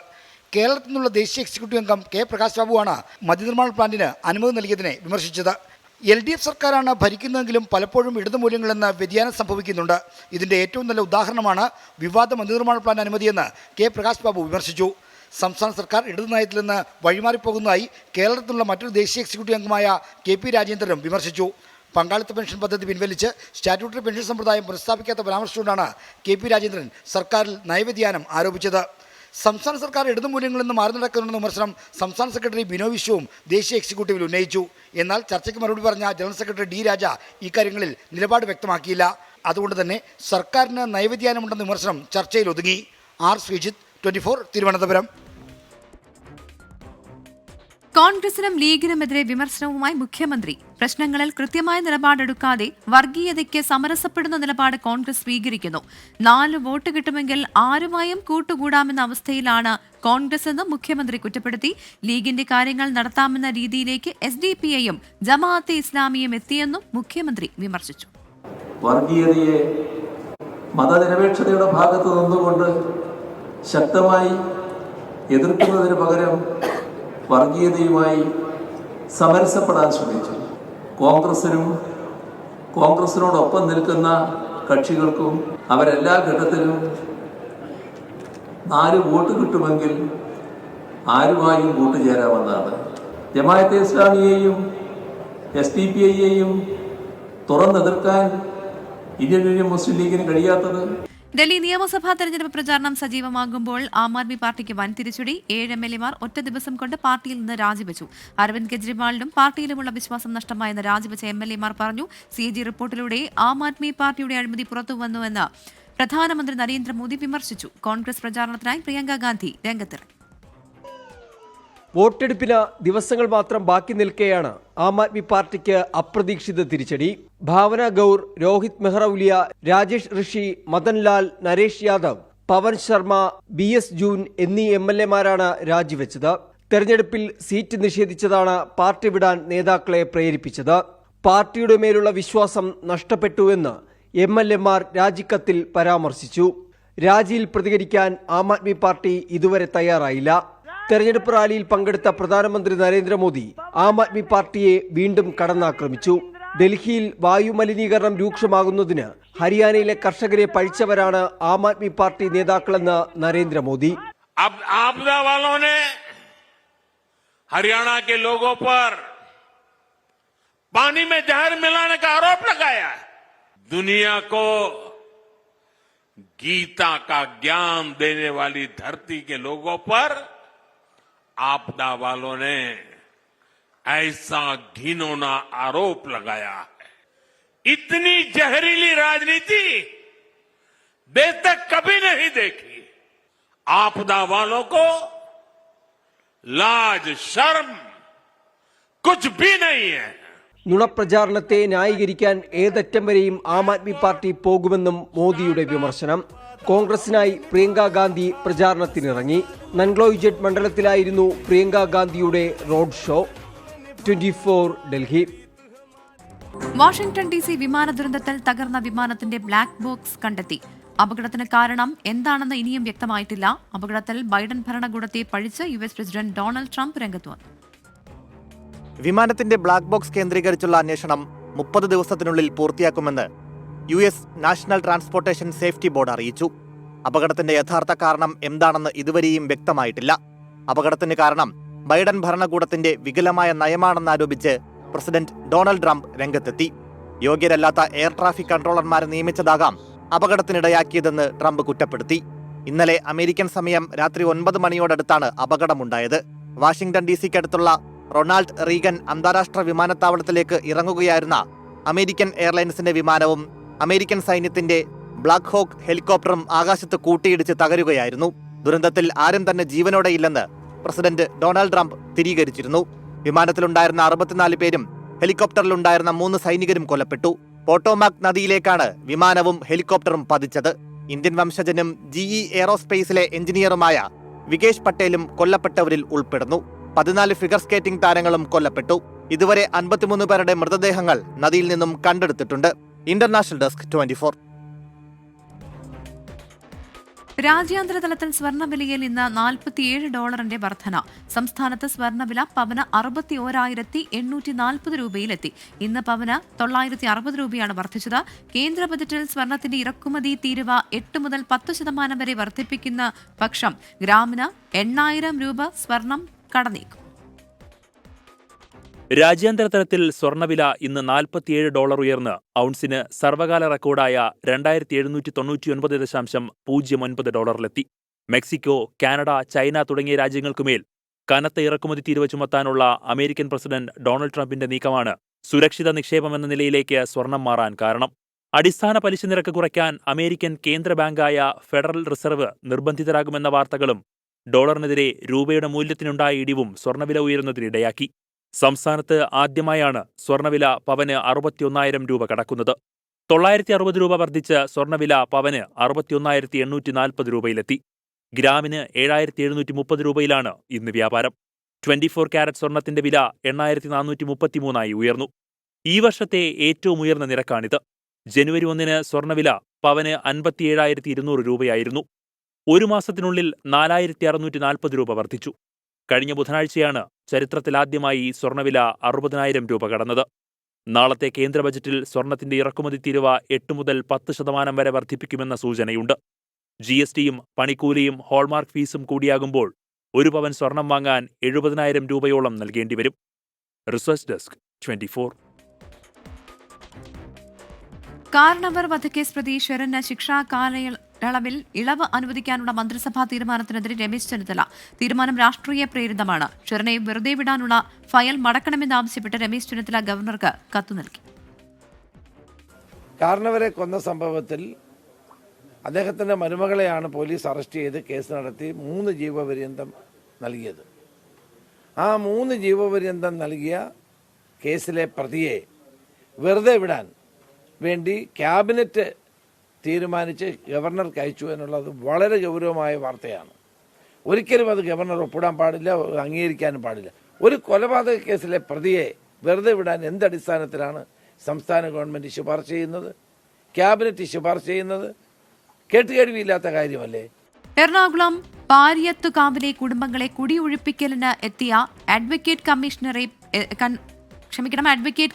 Q: കേരളത്തിൽ നിന്നുള്ള ദേശീയ എക്സിക്യൂട്ടീവ് അംഗം K. പ്രകാശ് ബാബുവാണ് മദ്യനിർമ്മാണ പ്ലാന്റിന് അനുമതി നൽകിയതിനെ വിമർശിച്ചത്. LDF സർക്കാരാണ് ഭരിക്കുന്നതെങ്കിലും പലപ്പോഴും ഇടതുമൂല്യങ്ങളിൽ നിന്ന് വ്യതിയാനം സംഭവിക്കുന്നുണ്ട്. ഇതിന്റെ ഏറ്റവും നല്ല ഉദാഹരണമാണ് വിവാദ മദ്യനിർമ്മാണ പ്ലാന്റ് അനുമതിയെന്ന് K. പ്രകാശ് ബാബു വിമർശിച്ചു. സംസ്ഥാന സർക്കാർ ഇടതു നയത്തിൽ നിന്ന് വഴിമാറിപ്പോകുന്നതായി കേരളത്തിൽ നിന്നുള്ള മറ്റൊരു ദേശീയ എക്സിക്യൂട്ടീവ് അംഗമായ KP രാജേന്ദ്രനും വിമർശിച്ചു. പങ്കാളിത്ത പെൻഷൻ പദ്ധതി പിൻവലിച്ച് സ്റ്റാറ്റ്യൂട്ടറി പെൻഷൻ സമ്പ്രദായം പുനഃസ്ഥാപിക്കാത്ത പരാമർശിച്ചുകൊണ്ടാണ് KP രാജേന്ദ്രൻ സർക്കാരിൽ നയവ്യതിയാനം ആരോപിച്ചത്. സംസ്ഥാന സർക്കാർ ഇടതുമൂല്യങ്ങളിൽ നിന്ന് മാറി നടക്കുന്നുണ്ടെന്ന വിമർശനം സംസ്ഥാന സെക്രട്ടറി ബിനോയ് വിശ്വവും ദേശീയ എക്സിക്യൂട്ടീവിൽ ഉന്നയിച്ചു. എന്നാൽ ചർച്ചയ്ക്ക് മറുപടി പറഞ്ഞ ജനറൽ സെക്രട്ടറി D. രാജ ഇക്കാര്യങ്ങളിൽ നിലപാട് വ്യക്തമാക്കിയില്ല. അതുകൊണ്ട് തന്നെ സർക്കാരിന് നയവ്യതിയാനമുണ്ടെന്ന വിമർശനം ചർച്ചയിൽ ഒതുങ്ങി. R. ശ്രീജിത്ത്, 24 തിരുവനന്തപുരം.
A: കോൺഗ്രസിനും ലീഗിനുമെതിരെ വിമർശനവുമായി മുഖ്യമന്ത്രി. പ്രശ്നങ്ങളിൽ കൃത്യമായ നിലപാടെടുക്കാതെ വർഗീയതയ്ക്ക് സമരസപ്പെടുന്ന നിലപാട് കോൺഗ്രസ് സ്വീകരിക്കുന്നു. 4 വോട്ട് കിട്ടുമെങ്കിൽ ആരുമായും കൂട്ടുകൂടാമെന്ന അവസ്ഥയിലാണ് കോൺഗ്രസ് എന്ന് മുഖ്യമന്ത്രി കുറ്റപ്പെടുത്തി. ലീഗിന്റെ കാര്യങ്ങൾ നടത്താമെന്ന രീതിയിലേക്ക് SDPIയും ജമാഅത്തെ ഇസ്ലാമിയും എത്തിയെന്നും മുഖ്യമന്ത്രി വിമർശിച്ചു.
R: വർഗീയതയെ മതനിരപേക്ഷതയുടെ ഭാഗത്ത് നിന്നുകൊണ്ട് ശക്തമായി എതിർക്കുന്നതിന് പകരം വർഗീയതയുമായി സമരസപ്പെടാൻ ശ്രമിച്ചു. കോൺഗ്രസിനോടൊപ്പം നിൽക്കുന്ന കക്ഷികൾക്കും അവരെല്ലാ ഘട്ടത്തിലും 4 വോട്ട് കിട്ടുമെങ്കിൽ ആരുമായും കൂട്ടുചേരാമെന്നാണ്. ജമാഅത്തെ ഇസ്ലാമിയെയും SDPIയെയും തുറന്നെതിർക്കാൻ ഇന്ത്യൻ യൂണിയൻ മുസ്ലിം ലീഗിന് കഴിയാത്തത്.
A: ഡൽഹി നിയമസഭാ തെരഞ്ഞെടുപ്പ് പ്രചാരണം സജീവമാകുമ്പോൾ ആം ആദ്മി പാർട്ടിക്ക് വൻ തിരിച്ചടി. 7 MLA-മാർ ഒറ്റ ദിവസം കൊണ്ട് പാർട്ടിയിൽ നിന്ന് രാജിവെച്ചു. അരവിന്ദ് കെജ്രിവാളിനും പാർട്ടിയിലുമുള്ള വിശ്വാസം നഷ്ടമായെന്ന് രാജിവെച്ച MLA-മാർ പറഞ്ഞു. CAG റിപ്പോർട്ടിലൂടെ ആം ആദ്മി പാർട്ടിയുടെ അഴിമതി പുറത്തുവന്നുവെന്ന് പ്രധാനമന്ത്രി നരേന്ദ്രമോദി വിമർശിച്ചു. കോൺഗ്രസ് പ്രചാരണത്തിനായി പ്രിയങ്ക ഗാന്ധി രംഗത്തിറങ്ങി.
S: വോട്ടെടുപ്പിന് ദിവസങ്ങൾ മാത്രം ബാക്കി നിൽക്കെയാണ് ആം ആദ്മി പാർട്ടിക്ക് അപ്രതീക്ഷിത തിരിച്ചടി. ഭാവന ഗൌർ, രോഹിത് മെഹ്റൌലിയ, രാജേഷ് ഋഷി, മദൻലാൽ, നരേഷ് യാദവ്, പവൻ ശർമ്മ, BS ജൂൻ എന്നീ MLA-മാരാണ് രാജിവെച്ചത്. തെരഞ്ഞെടുപ്പിൽ സീറ്റ് നിഷേധിച്ചതാണ് പാർട്ടി വിടാൻ നേതാക്കളെ പ്രേരിപ്പിച്ചത്. പാർട്ടിയുടെ മേലുള്ള വിശ്വാസം നഷ്ടപ്പെട്ടുവെന്ന് MLA-മാർ രാജിക്കത്തിൽ പരാമർശിച്ചു. രാജിയിൽ പ്രതികരിക്കാൻ ആം ആദ്മി പാർട്ടി ഇതുവരെ തയ്യാറായില്ല. തെരഞ്ഞെടുപ്പ് റാലിയിൽ പങ്കെടുത്ത പ്രധാനമന്ത്രി നരേന്ദ്രമോദി ആം ആദ്മി പാർട്ടിയെ വീണ്ടും കടന്നാക്രമിച്ചു. ഡൽഹിയിൽ വായു മലിനീകരണം രൂക്ഷമാകുന്നതിന് ഹരിയാനയിലെ കർഷകരെ പഴിച്ചവരാണ് ആം ആദ്മി പാർട്ടി നേതാക്കളെന്ന് നരേന്ദ്രമോദി.
L: हरियाणा के लोगों पर पानी में जहर मिलाने का आरोप लगाया। दुनिया को गीता का ज्ञान देने वाली धरती के लोगों पर आपदा वालों ने ऐसा घिनौना आरोप लगाया है। इतनी जहरीली राजनीति देश तक कभी नहीं देखी। आपदा वालों को लाज शर्म कुछ भी नहीं है.
S: നുണപ്രചാരണത്തെ ന്യായീകരിക്കാൻ ഏതറ്റം വരെയും ആം ആദ്മി പാർട്ടി പോകുമെന്നും മോദിയുടെ വിമർശനം. കോൺഗ്രസിനായി പ്രിയങ്ക ഗാന്ധി പ്രചാരണത്തിനിറങ്ങി. നൻഗ്ലോയിജെറ്റ് മണ്ഡലത്തിലായിരുന്നു പ്രിയങ്ക ഗാന്ധിയുടെ road show. 24 Delhi.
A: Washington DC വിമാന ദുരന്തത്തിൽ തകർന്ന വിമാനത്തിന്റെ ബ്ലാക്ക് ബോക്സ് കണ്ടെത്തി. അപകടത്തിന് കാരണം എന്താണെന്ന് ഇനിയും വ്യക്തമായിട്ടില്ല. അപകടത്തിൽ ബൈഡൻ ഭരണകൂടത്തെ പഴിച്ച് US പ്രസിഡന്റ് ഡൊണാൾഡ് ട്രംപ് രംഗത്ത് വന്നു.
B: വിമാനത്തിന്റെ ബ്ലാക്ക് ബോക്സ് കേന്ദ്രീകരിച്ചുള്ള അന്വേഷണം 30 ദിവസത്തിനുള്ളിൽ പൂർത്തിയാക്കുമെന്ന് US national transportation safety board അറിയിച്ചു. അപകടത്തിന്റെ യഥാർത്ഥ കാരണം എന്താണെന്ന് ഇതുവരെയും വ്യക്തമായിട്ടില്ല. അപകടത്തിന് കാരണം ബൈഡൻ ഭരണകൂടത്തിന്റെ വികലമായ നയമാണെന്നാരോപിച്ച് പ്രസിഡന്റ് ഡൊണാൾഡ് ട്രംപ് രംഗത്തെത്തി. യോഗ്യരല്ലാത്ത എയർ ട്രാഫിക് കൺട്രോളർമാരെ നിയമിച്ചതാകാം അപകടത്തിനിടയാക്കിയതെന്ന് ട്രംപ് കുറ്റപ്പെടുത്തി. ഇന്നലെ അമേരിക്കൻ സമയം രാത്രി 9 മണിയോടടുത്താണ് അപകടമുണ്ടായത്. വാഷിംഗ്ടൺ DC-ക്കടുത്തുള്ള റൊണാൾഡ് റീഗൻ അന്താരാഷ്ട്ര വിമാനത്താവളത്തിലേക്ക് ഇറങ്ങുകയായിരുന്ന അമേരിക്കൻ എയർലൈൻസിന്റെ വിമാനവും അമേരിക്കൻ സൈന്യത്തിന്റെ ബ്ലാക്ക് ഹോക്ക് ഹെലികോപ്റ്ററും ആകാശത്ത് കൂട്ടിയിടിച്ച് തകരുകയായിരുന്നു. ദുരന്തത്തിൽ ആരും തന്നെ ജീവനോടെയില്ലെന്ന് പ്രസിഡന്റ് ഡൊണാൾഡ് ട്രംപ് സ്ഥിരീകരിച്ചിരുന്നു. വിമാനത്തിലുണ്ടായിരുന്ന 64 പേരും ഹെലികോപ്റ്ററിലുണ്ടായിരുന്ന 3 സൈനികരും കൊല്ലപ്പെട്ടു. പോട്ടോമാക് നദിയിലേക്കാണ് വിമാനവും ഹെലികോപ്റ്ററും പതിച്ചത്. ഇന്ത്യൻ വംശജനും GE എയറോസ്പേസിലെ എഞ്ചിനീയറുമായ വികേഷ് പട്ടേലും കൊല്ലപ്പെട്ടവരിൽ ഉൾപ്പെടുന്നു. 14 ഫിഗർ സ്കേറ്റിംഗ് താരങ്ങളും കൊല്ലപ്പെട്ടു. ഇതുവരെ 53 പേരുടെ മൃതദേഹങ്ങൾ നദിയിൽ നിന്നും കണ്ടെടുത്തിട്ടുണ്ട്. International desk 24.
A: രാജ്യാന്തര തലത്തിൽ സ്വർണ്ണവിലയിൽ ഇന്ന് $47 വർധന. സംസ്ഥാനത്ത് സ്വർണ്ണവില പവന് 61,840 രൂപയിലെത്തി. ഇന്ന് പവന് 960 രൂപയാണ് വർദ്ധിച്ചത്. കേന്ദ്ര ബജറ്റിൽ സ്വർണത്തിന്റെ ഇറക്കുമതി തീരുവ 8 മുതൽ 10% വരെ വർദ്ധിപ്പിക്കുന്ന പക്ഷം ഗ്രാമിന് 8,000 രൂപ സ്വർണം കടന്നേക്കും.
G: രാജ്യാന്തര തലത്തിൽ സ്വർണ്ണവില ഇന്ന് $47 ഉയർന്ന് ഔൺസിന് സർവകാല റെക്കോർഡായ 2,799.09 മെക്സിക്കോ, കാനഡ, ചൈന തുടങ്ങിയ രാജ്യങ്ങൾക്കുമേൽ കനത്ത ഇറക്കുമതി തീരുവ ചുമത്താനുള്ള അമേരിക്കൻ പ്രസിഡന്റ് ഡൊണാൾഡ് ട്രംപിന്റെ നീക്കമാണ് സുരക്ഷിത നിക്ഷേപമെന്ന നിലയിലേക്ക് സ്വർണം മാറാൻ കാരണം. അടിസ്ഥാന പലിശ നിരക്ക് കുറയ്ക്കാൻ അമേരിക്കൻ കേന്ദ്ര ബാങ്കായ ഫെഡറൽ റിസർവ് നിർബന്ധിതരാകുമെന്ന വാർത്തകളും ഡോളറിനെതിരെ രൂപയുടെ മൂല്യത്തിനുണ്ടായ ഇടിവും സ്വർണ്ണവില ഉയരുന്നതിനിടയാക്കി. സംസ്ഥാനത്ത് ആദ്യമായാണ് സ്വർണ്ണവില പവന് 61,000 രൂപ കടക്കുന്നത്. 960 രൂപ വർദ്ധിച്ച് സ്വർണ്ണവില പവന് 61,840 രൂപയിലെത്തി. ഗ്രാമിന് 7,730 രൂപയിലാണ് ഇന്ന് വ്യാപാരം. 24 കാരറ്റ് സ്വർണത്തിന്റെ വില 8,433 ഉയർന്നു. ഈ വർഷത്തെ ഏറ്റവും ഉയർന്ന നിരക്കാണിത്. ജനുവരി 1 സ്വർണ്ണവില പവന് 57,200 രൂപയായിരുന്നു. ഒരു മാസത്തിനുള്ളിൽ 4,640 രൂപ വർദ്ധിച്ചു. കഴിഞ്ഞ ബുധനാഴ്ചയാണ് ചരിത്രത്തിലാദ്യമായി സ്വർണ്ണവില 60,000 രൂപ കടന്നത്. നാളത്തെ കേന്ദ്ര ബജറ്റിൽ സ്വർണത്തിന്റെ ഇറക്കുമതി തീരുവ 8 മുതൽ 10% വരെ വർദ്ധിപ്പിക്കുമെന്ന സൂചനയുണ്ട്. GSTയും പണിക്കൂലിയും ഹോൾമാർക്ക് ഫീസും കൂടിയാകുമ്പോൾ ഒരു പവൻ സ്വർണം വാങ്ങാൻ 70,000 രൂപയോളം നൽകേണ്ടിവരും. Research desk 24.
A: കാർണവർ വധക്കേസ് പ്രതി ശരണ് ശിക്ഷാ കാലയളവിൽ ഇളവ് അനുവദിക്കാനുള്ള മന്ത്രിസഭാ തീരുമാനത്തിനെതിരെ രമേശ് ചെന്നിത്തല. തീരുമാനം രാഷ്ട്രീയ പ്രേരിതമാണ്. ശരणे വെറുതെ വിടാനുള്ള ഫയൽ മടക്കണമെന്നാവശ്യപ്പെട്ട് രമേശ് ചെന്നിത്തല ഗവർണർക്ക് കത്തു നൽകി.
T: കാർണവരെ കൊന്ന സംഭവത്തിൽ അദ്ദേഹത്തിന്റെ മരുമകളെയാണ് പോലീസ് അറസ്റ്റ് ചെയ്ത് കേസ് നടത്തി 3 ജീവപര്യന്തം നൽകിയത്. ആ 3 ജീവപര്യന്തം നൽകിയ കേസിലെ പ്രതിയെ വെറുതെ വിടാൻ വേണ്ടി ക്യാബിനറ്റ് തീരുമാനിച്ച് ഗവർണർക്ക് അയച്ചു എന്നുള്ളത് വളരെ ഗൗരവമായ വാർത്തയാണ്. ഒരിക്കലും അത് ഗവർണർ ഒപ്പിടാൻ പാടില്ല, അംഗീകരിക്കാനും പാടില്ല. ഒരു കൊലപാതക കേസിലെ പ്രതിയെ വെറുതെ വിടാൻ എന്തടിസ്ഥാനത്തിലാണ് സംസ്ഥാന ഗവൺമെന്റ് ശുപാർശ ചെയ്യുന്നത്, ക്യാബിനറ്റ് ശുപാർശ ചെയ്യുന്നത്? കേട്ടുകേഴ്വിയില്ലാത്ത കാര്യമല്ലേ?
A: എറണാകുളം പാരിയത്തുകാവിലെ കുടുംബങ്ങളെ കുടിയൊഴിപ്പിക്കലിന് എത്തിയ അഡ്വക്കേറ്റ്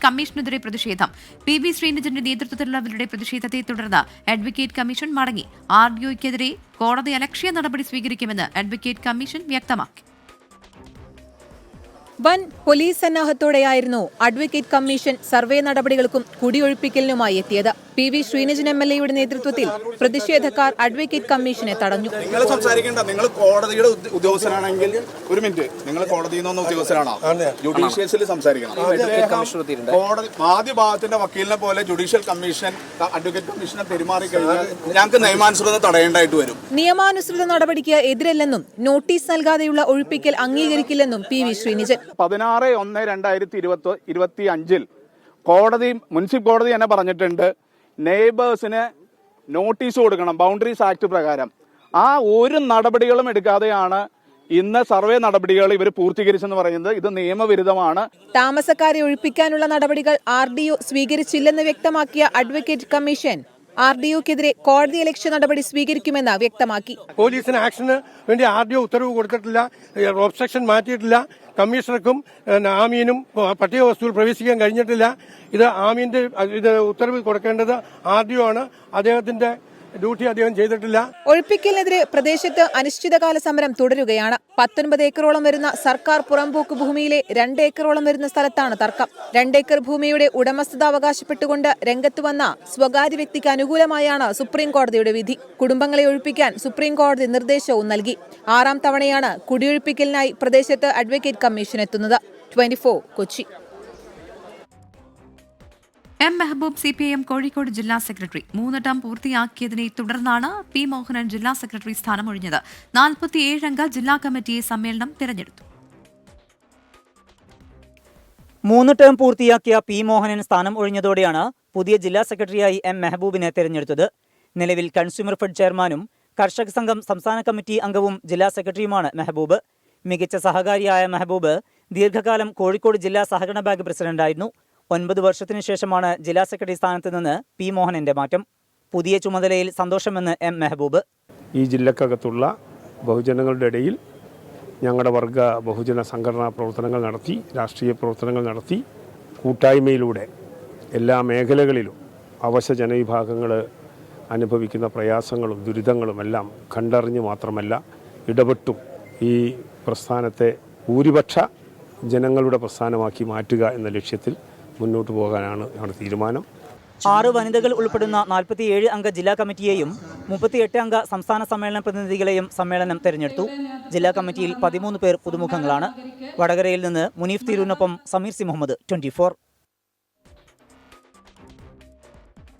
A: കമ്മീഷനെതിരെ പ്രതിഷേധം. PV ശ്രീനിജന്റെ നേതൃത്വത്തിലുള്ളവരുടെ പ്രതിഷേധത്തെ തുടർന്ന് അഡ്വക്കേറ്റ് കമ്മീഷൻ മടങ്ങി. RDOയ്ക്കെതിരെ കോടതി അലക്ഷ്യ നടപടി സ്വീകരിക്കുമെന്ന് അഡ്വക്കേറ്റ് കമ്മീഷൻ വ്യക്തമാക്കി.
U: വൻ പോലീസ് സന്നാഹത്തോടെയായിരുന്നു അഡ്വക്കേറ്റ് കമ്മീഷൻ സർവേ നടപടികൾക്കും കുടിയൊഴിപ്പിക്കലിനുമായി എത്തിയത്. PV ശ്രീനിജൻ MLA യുടെ നേതൃത്വത്തിൽ പ്രതിഷേധക്കാർ അഡ്വക്കേറ്റ് കമ്മീഷനെ തടഞ്ഞു.
V: നിങ്ങൾ സംസാരിക്കേണ്ട, നിങ്ങൾ കോടതിയുടെ ഉദ്യോഗസ്ഥനാണെങ്കിൽ ഒരു മിനിറ്റ്, നിങ്ങൾ കോടതിയിൽ നിന്ന് ഉദ്യോഗസ്ഥരാണോ? ജുഡീഷ്യൽസിൽ സംസാരിക്കണം. കോടതി ആദ്യ ഭാഗത്തിന്റെ വക്കീലിനെ പോലെ ജുഡീഷ്യൽ കമ്മീഷൻ അഡ്വക്കേറ്റ് കമ്മീഷനെ പെരുമാറി കഴിഞ്ഞാൽ ഞങ്ങൾക്ക് നിയമാനുസൃതം തടയേണ്ടതായിട്ട് വരും.
U: നിയമാനുസൃത നടപടിക്ക് എതിരല്ലെന്നും നോട്ടീസ് നൽകാതെയുള്ള ഒഴിപ്പിക്കൽ അംഗീകരിക്കില്ലെന്നും PV ശ്രീനിജൻ.
V: 16/1/2025 കോടതി, മുനിസിപ്പൽ കോടതി തന്നെ പറഞ്ഞിട്ടുണ്ട്, നെയ്ബേഴ്സിന് നോട്ടീസ് കൊടുക്കണം ബൗണ്ടറീസ് ആക്ട് പ്രകാരം. ആ ഒരു നടപടികളും എടുക്കാതെയാണ് ഇന്ന് സർവേ നടപടികൾ ഇവർ പൂർത്തീകരിച്ചെന്ന് പറയുന്നത്. ഇത് നിയമവിരുദ്ധമാണ്.
U: താമസക്കാരെ ഒഴിപ്പിക്കാനുള്ള നടപടികൾ RDO സ്വീകരിച്ചില്ലെന്ന് വ്യക്തമാക്കിയ അഡ്വക്കേറ്റ് കമ്മീഷൻ RDOക്കെതിരെ കോടതി അലക്ഷ്യ നടപടി സ്വീകരിക്കുമെന്ന് വ്യക്തമാക്കി.
W: പോലീസിന് ആക്ഷന് വേണ്ടി RDO ഉത്തരവ് കൊടുത്തിട്ടില്ല, ഒബ്സ്ട്രക്ഷൻ മാറ്റിയിട്ടില്ല. കമ്മീഷണർക്കും ആമീനും പട്ടിക വസ്തുവിൽ പ്രവേശിക്കാൻ കഴിഞ്ഞിട്ടില്ല. ഇത് ആമീന്റെ ഉത്തരവ് കൊടുക്കേണ്ടത് RDO ആണ്. അദ്ദേഹത്തിന്റെ ഡ്യൂട്ടി അദ്ദേഹം ചെയ്തിട്ടില്ല.
U: ഒഴിപ്പിക്കലിനെതിരെ പ്രദേശത്ത് അനിശ്ചിതകാല സമരം തുടരുകയാണ്. 19 ഏക്കറോളം വരുന്ന സർക്കാർ പുറമ്പോക്ക് ഭൂമിയിലെ 2 ഏക്കറോളം വരുന്ന സ്ഥലത്താണ് തർക്കം. 2 ഏക്കർ ഭൂമിയുടെ ഉടമസ്ഥത അവകാശപ്പെട്ടുകൊണ്ട് രംഗത്ത് വന്ന സ്വകാര്യ വ്യക്തിക്ക് അനുകൂലമായാണ് സുപ്രീം കോടതിയുടെ വിധി. കുടുംബങ്ങളെ ഒഴിപ്പിക്കാൻ സുപ്രീം കോടതി നിർദ്ദേശവും നൽകി. 6ാം തവണയാണ് കുടിയൊഴിപ്പിക്കലിനായി പ്രദേശത്ത് അഡ്വക്കേറ്റ് കമ്മീഷൻ എത്തുന്നത്. 24 കൊച്ചി.
A: എം മെഹബൂബ് CPIM കോഴിക്കോട് ജില്ലാ സെക്രട്ടറി 3 ടേം പൂർത്തിയാക്കിയതിനെ തുടർന്നാണ് പി മോഹനൻ ജില്ലാ സെക്രട്ടറി സ്ഥാനമൊഴിഞ്ഞത്. 47 അംഗ ജില്ലാ കമ്മിറ്റിയെ സമ്മേളനം തിരഞ്ഞെടുത്തു.
C: 3 ടേം പൂർത്തിയാക്കിയ പി മോഹനൻ സ്ഥാനം ഒഴിഞ്ഞതോടെയാണ് പുതിയ ജില്ലാ സെക്രട്ടറിയായി എം മെഹബൂബിനെ തിരഞ്ഞെടുത്തത്. നിലവിൽ കൺസ്യൂമർ ഫെഡ് ചെയർമാനും കർഷക സംഘം സംസ്ഥാന കമ്മിറ്റി അംഗവും ജില്ലാ സെക്രട്ടറിയുമാണ് മെഹബൂബ്. മികച്ച സഹകാരിയായ മെഹബൂബ് ദീർഘകാലം കോഴിക്കോട് ജില്ലാ സഹകരണ ബാങ്ക് പ്രസിഡന്റായിരുന്നു. 9 വർഷത്തിനു ശേഷമാണ് ജില്ലാ സെക്രട്ടറി സ്ഥാനത്ത് നിന്ന് പി മോഹനന്റെ മാറ്റം. പുതിയ ചുമതലയിൽ സന്തോഷമെന്ന് എം മെഹബൂബ്.
D: ഈ ജില്ലക്കകത്തുള്ള ബഹുജനങ്ങളുടെ ഇടയിൽ ഞങ്ങളുടെ വർഗ ബഹുജന സംഘടനാ പ്രവർത്തനങ്ങൾ നടത്തി, രാഷ്ട്രീയ പ്രവർത്തനങ്ങൾ നടത്തി, കൂട്ടായ്മയിലൂടെ എല്ലാ മേഖലകളിലും അവശ ജനവിഭാഗങ്ങൾ അനുഭവിക്കുന്ന പ്രയാസങ്ങളും ദുരിതങ്ങളും എല്ലാം കണ്ടറിഞ്ഞ് മാത്രമല്ല ഇടപെട്ടും ഈ പ്രസ്ഥാനത്തെ ഭൂരിപക്ഷ ജനങ്ങളുടെ പ്രസ്ഥാനമാക്കി മാറ്റുക എന്ന ലക്ഷ്യത്തിൽ മുന്നോട്ട് പോകാനാണ് ഞങ്ങളുടെ തീരുമാനം.
C: 6 വനിതകൾ ഉൾപ്പെടുന്ന 47 അംഗ ജില്ലാ കമ്മിറ്റിയെയും 38 അംഗ സംസ്ഥാന സമ്മേളന പ്രതിനിധികളെയും സമ്മേളനം തെരഞ്ഞെടുത്തു. ജില്ലാ കമ്മിറ്റിയിൽ 13 പേർ പുതുമുഖങ്ങളാണ്. വടകരയിൽ നിന്ന് മുനീഫ് തിരൂരിനൊപ്പം സമീർ സി മുഹമ്മദ്, 24.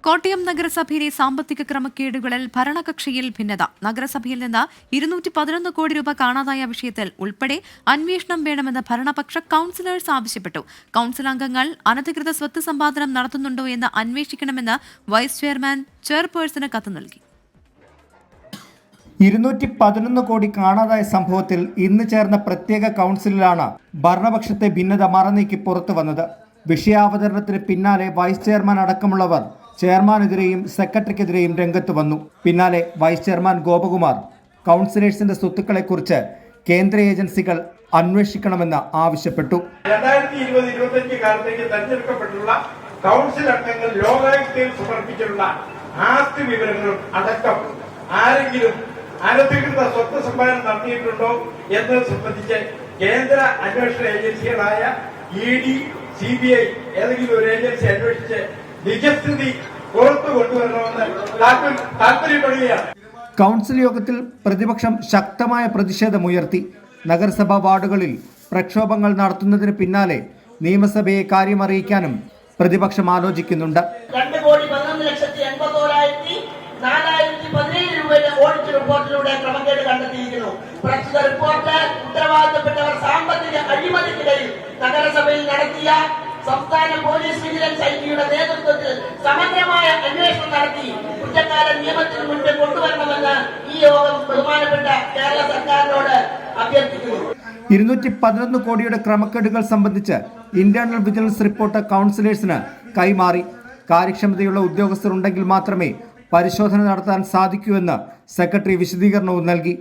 A: കോട്ടയം നഗരസഭയിലെ സാമ്പത്തിക ക്രമക്കേടുകളിൽ ഭരണകക്ഷിയിൽ ഭിന്നത. നഗരസഭയിൽ നിന്ന് 211 കോടി രൂപ കാണാതായ വിഷയത്തിൽ ഉൾപ്പെടെ അന്വേഷണം വേണമെന്ന് ഭരണപക്ഷ കൌൺസിലേഴ്സ് ആവശ്യപ്പെട്ടു. കൌൺസിൽ അംഗങ്ങൾ അനധികൃത സ്വത്ത് സമ്പാദനം നടത്തുന്നുണ്ടോ എന്ന് അന്വേഷിക്കണമെന്ന് വൈസ് ചെയർമാൻ ചെയർപേഴ്സന് കത്ത് നൽകി.
E: 211 കോടി കാണാതായ സംഭവത്തിൽ ഇന്ന് ചേർന്ന പ്രത്യേക കൌൺസിലിലാണ് ഭരണപക്ഷത്തെ ഭിന്നത മറനീക്കി പുറത്തു വന്നത്. വിഷയാവതരണത്തിന് പിന്നാലെ വൈസ് ചെയർമാൻ അടക്കമുള്ളവർ ചെയർമാനെതിരെയും സെക്രട്ടറിക്കെതിരെയും രംഗത്ത് വന്നു. പിന്നാലെ വൈസ് ചെയർമാൻ ഗോപകുമാർ കൗൺസിലേഴ്സിന്റെ സ്വത്തുക്കളെക്കുറിച്ച് കേന്ദ്ര ഏജൻസികൾ അന്വേഷിക്കണമെന്ന് ആവശ്യപ്പെട്ടു.
W: 2020-25 കാലത്തേക്ക് തെരഞ്ഞെടുക്കപ്പെട്ടുള്ള കൗൺസിൽ അംഗങ്ങൾ ലോകായുക്തയിൽ സമർപ്പിച്ചിട്ടുള്ള ആസ്തി വിവരങ്ങളും അടക്കം ആരെങ്കിലും അനധികൃത സ്വത്ത് സമ്പാദനം നടത്തിയിട്ടുണ്ടോ എന്നത് സംബന്ധിച്ച് കേന്ദ്ര അന്വേഷണ ഏജൻസികളായ ED, CBI ഏതെങ്കിലും ഒരു ഏജൻസി അന്വേഷിച്ച് നിജസ്ഥിതി പുറത്തു കൊണ്ടുവരണമെന്ന് താല്പര്യപ്പെടുകയാണ്.
E: കൗൺസിൽ യോഗത്തിൽ പ്രതിപക്ഷം ശക്തമായ പ്രതിഷേധമുയർത്തി. നഗരസഭാ വാർഡുകളിൽ പ്രക്ഷോഭങ്ങൾ നടത്തുന്നതിന് പിന്നാലെ നിയമസഭയെ കാര്യമറിയിക്കാനും പ്രതിപക്ഷം ആലോചിക്കുന്നുണ്ട്.
X: 2,11,81,417 രൂപയുടെ ഓഡിറ്റ് റിപ്പോർട്ടിലൂടെ ക്രമക്കേട് കണ്ടെത്തിയിരിക്കുന്നു. പ്രസ്തുത റിപ്പോർട്ട് ഉത്തരവാദിത്തപ്പെട്ടവർ സാമ്പത്തിക അഴിമതിക്കിടയിൽ നഗരസഭയിൽ നടത്തിയ സംസ്ഥാന പോലീസ് വിജിലൻസ് ഐജിയുടെ നേതൃത്വത്തിൽ സമഗ്രമായ അന്വേഷണം നടത്തി കുറ്റക്കാരെ നിയമത്തിന് മുന്നിൽ കൊണ്ടുവരണമെന്ന് ഈ യോഗം ബഹുമാനപ്പെട്ട കേരള സർക്കാരിനോട് അഭ്യർത്ഥിക്കുന്നു.
E: 211 കോടിയുടെ ക്രമക്കേടുകൾ സംബന്ധിച്ച് ഇന്റേണൽ വിജിലൻസ് റിപ്പോർട്ട് കൗൺസിലേഴ്സിന് കൈമാറി. കാര്യക്ഷമതയുള്ള ഉദ്യോഗസ്ഥർ ഉണ്ടെങ്കിൽ മാത്രമേ പരിശോധന നടത്താൻ സാധിക്കൂ എന്ന് സെക്രട്ടറി വിശദീകരണവും നൽകി.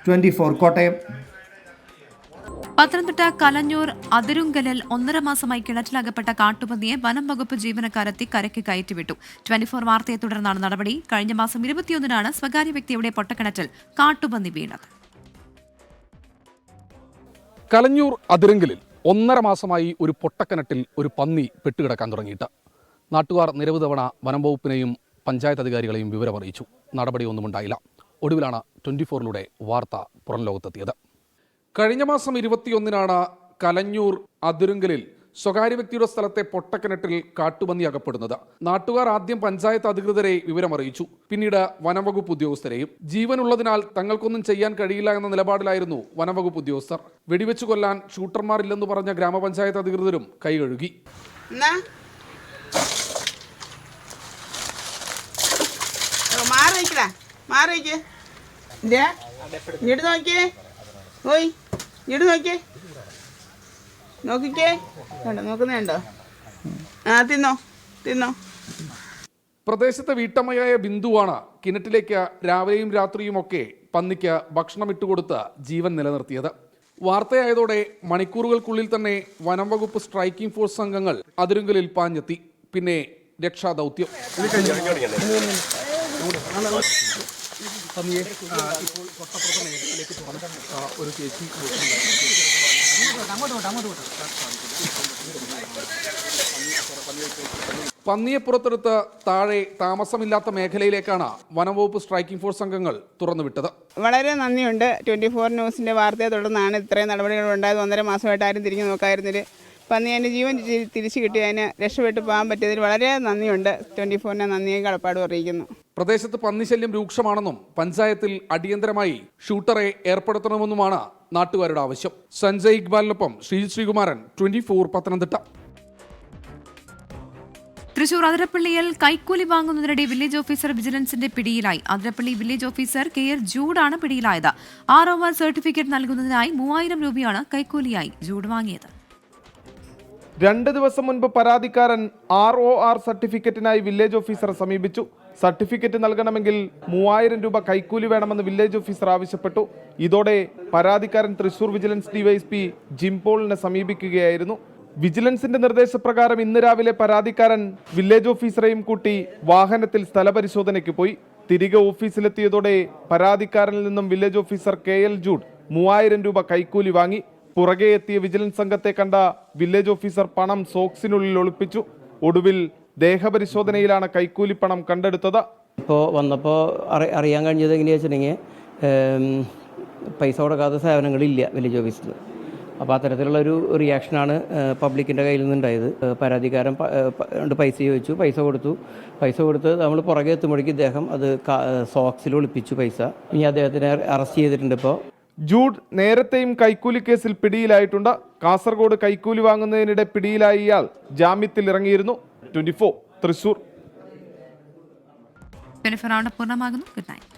E: 24 കോട്ടയം.
A: പത്തനംതിട്ട കലഞ്ഞൂർ അതിരുങ്കലിൽ 1.5 മാസമായി കിണറ്റിലകപ്പെട്ട കാട്ടുപന്നിയെ വനം വകുപ്പ് ജീവനക്കാരെത്തി കരയ്ക്ക് കയറ്റിവിട്ടു. 24 വാർത്തയെ തുടർന്നാണ് നടപടി. കഴിഞ്ഞ മാസം 21-നാണ് സ്വകാര്യ വ്യക്തിയുടെ പൊട്ടക്കിണറ്റിൽ കാട്ടുപന്നി വീണത്.
Y: കലഞ്ഞൂർ അതിരുങ്കലിൽ 1.5 മാസമായി ഒരു പൊട്ടക്കിണറ്റിൽ ഒരു പന്നി പെട്ടുകിടക്കാൻ തുടങ്ങിയിട്ട് നാട്ടുകാർ നിരവധി തവണ വനം വകുപ്പിനെയും പഞ്ചായത്ത് അധികാരികളെയും വിവരമറിയിച്ചു. നടപടിയൊന്നും ഉണ്ടായില്ല. ഒടുവിലാണ് 24-ലൂടെ വാർത്ത പുറം ലോകത്തെത്തിയത്. കഴിഞ്ഞ മാസം 21-നാണ് കലഞ്ഞൂർ അതിരുങ്കലിൽ സ്വകാര്യ വ്യക്തിയുടെ സ്ഥലത്തെ പൊട്ടക്കിണറ്റിൽ കാട്ടുപന്നി അകപ്പെടുന്നത്. നാട്ടുകാർ ആദ്യം പഞ്ചായത്ത് അധികൃതരെ വിവരമറിയിച്ചു. പിന്നീട് വനംവകുപ്പ് ഉദ്യോഗസ്ഥരെയും. ജീവനുള്ളതിനാൽ തങ്ങൾക്കൊന്നും ചെയ്യാൻ കഴിയില്ല എന്ന നിലപാടിലായിരുന്നു വനംവകുപ്പ് ഉദ്യോഗസ്ഥർ. വെടിവെച്ചു കൊല്ലാൻ ഷൂട്ടർമാരില്ലെന്ന് പറഞ്ഞ ഗ്രാമപഞ്ചായത്ത് അധികൃതരും കൈകഴുകി. പ്രദേശത്തെ വീട്ടമ്മയായ ബിന്ദുവാണ് കിണറ്റിലേക്ക് രാവിലെയും രാത്രിയുമൊക്കെ പന്നിക്ക് ഭക്ഷണം ഇട്ടുകൊടുത്ത് ജീവൻ നിലനിർത്തിയത്. വാർത്തയായതോടെ മണിക്കൂറുകൾക്കുള്ളിൽ തന്നെ വനം വകുപ്പ് സ്ട്രൈക്കിംഗ് ഫോഴ്സ് സംഘങ്ങൾ അതിരുങ്കലിൽ പാഞ്ഞെത്തി. പിന്നെ രക്ഷാദൗത്യം. പന്നിയെ ഇപ്പോൾ തൊട്ടപ്പുറത്തെ മേഖലയിലേക്ക് തുറന്ന് ഒരു ചേച്ചി പന്നിയെ പുറത്തെടുത്ത് താഴെ താമസമില്ലാത്ത മേഖലയിലേക്കാണ് വനംവകുപ്പ് സ്ട്രൈക്കിംഗ് ഫോഴ്സ് അംഗങ്ങൾ തുറന്നുവിട്ടത്.
F: വളരെ നന്ദിയുണ്ട്. 24 ന്യൂസിന്റെ വാർത്തയെ തുടർന്നാണ് ഇത്രയും നടപടികൾ ഉണ്ടായത്. 1.5 മാസമായിട്ട് ആരും തിരിഞ്ഞു നോക്കായിരുന്നില്ല. പന്നിയെ ജീവൻ തിരിച്ചു കിട്ടിയതിന് രക്ഷപ്പെട്ടു പോകാൻ പറ്റിയതിൽ വളരെ നന്ദിയുണ്ട്. 24നെ നന്ദിയും കടപ്പാടും അറിയിക്കുന്നു.
Y: പ്രദേശത്ത് പന്നിശല്യം രൂക്ഷമാണെന്നും പഞ്ചായത്തിൽ അടിയന്തരമായി ഷൂട്ടറെ ഏർപ്പെടുത്തണമെന്നുമാണ് നാട്ടുകാരുടെ ആവശ്യം. സഞ്ജയ് ഇക്ബാലിനൊപ്പം ശ്രീകുമാരൻ, 24 പത്തനംതിട്ട.
A: തൃശൂർ അതിരപ്പള്ളിയിൽ കൈക്കൂലി വാങ്ങുന്നതിനിടെ വില്ലേജ് ഓഫീസർ വിജിലൻസിന്റെ പിടിയിലായി. അതിരപ്പള്ളി വില്ലേജ് ഓഫീസർ KR ജൂഡാണ് പിടിയിലായത്. ROR സർട്ടിഫിക്കറ്റ് നൽകുന്നതിനായി 3000 രൂപയാണ് കൈക്കൂലിയായി ജൂഡ് വാങ്ങിയത്.
H: 2 ദിവസം മുൻപ് പരാതിക്കാരൻ ROR സർട്ടിഫിക്കറ്റിനായി വില്ലേജ് ഓഫീസറെ സമീപിച്ചു. സർട്ടിഫിക്കറ്റ് നൽകണമെങ്കിൽ 3000 രൂപ കൈക്കൂലി വേണമെന്ന് വില്ലേജ് ഓഫീസർ ആവശ്യപ്പെട്ടു. ഇതോടെ പരാതിക്കാരൻ തൃശൂർ വിജിലൻസ് DYSP ജിംപോളിനെ സമീപിക്കുകയായിരുന്നു. വിജിലൻസിന്റെ നിർദ്ദേശപ്രകാരം ഇന്ന് രാവിലെ പരാതിക്കാരൻ വില്ലേജ് ഓഫീസറെയും കൂട്ടി വാഹനത്തിൽ സ്ഥലപരിശോധനയ്ക്ക് പോയി. തിരികെ ഓഫീസിലെത്തിയതോടെ പരാതിക്കാരനിൽ നിന്നും വില്ലേജ് ഓഫീസർ KL ജൂഡ് 3000 രൂപ കൈക്കൂലി വാങ്ങി. പുറകെ എത്തിയ വിജിലൻസ് സംഘത്തെ കണ്ട വില്ലേജ് ഓഫീസർ പണം സോക്സിനുള്ളിൽ ഒളിപ്പിച്ചു. ഒടുവിൽ ദേഹപരിശോധനയിലാണ് കൈക്കൂലി പണം കണ്ടെടുത്തത്.
J: ഇപ്പോൾ വന്നപ്പോൾ അറിയാൻ കഴിഞ്ഞത് എങ്ങനെയാണെന്ന് വെച്ചിട്ടുണ്ടെങ്കിൽ പൈസ കൊടുക്കാത്ത സേവനങ്ങളില്ല വില്ലേജ് ഓഫീസിൽ. അപ്പോൾ അത്തരത്തിലുള്ളൊരു റിയാക്ഷനാണ് പബ്ലിക്കിൻ്റെ കയ്യിൽ നിന്നുണ്ടായത്. പരാതിക്കാരൻ പൈസ ചോദിച്ചു, പൈസ കൊടുത്ത് നമ്മൾ പുറകെ എത്തുമ്പോഴേക്കും ഇദ്ദേഹം അത് സോക്സിൽ ഒളിപ്പിച്ചു പൈസ. ഇനി അദ്ദേഹത്തിനെ അറസ്റ്റ് ചെയ്തിട്ടുണ്ട്. ഇപ്പോൾ
H: ജൂഡ് നേരത്തെയും കൈക്കൂലി കേസിൽ പിടിയിലായിട്ടുണ്ട്. കാസർഗോഡ് കൈക്കൂലി വാങ്ങുന്നതിനിടെ പിടിയിലായ ഇയാൾ ജാമ്യത്തിൽ ഇറങ്ങിയിരുന്നു. 24 തൃശൂർ.
A: പൂർണ്ണമാകുന്നു. Good night.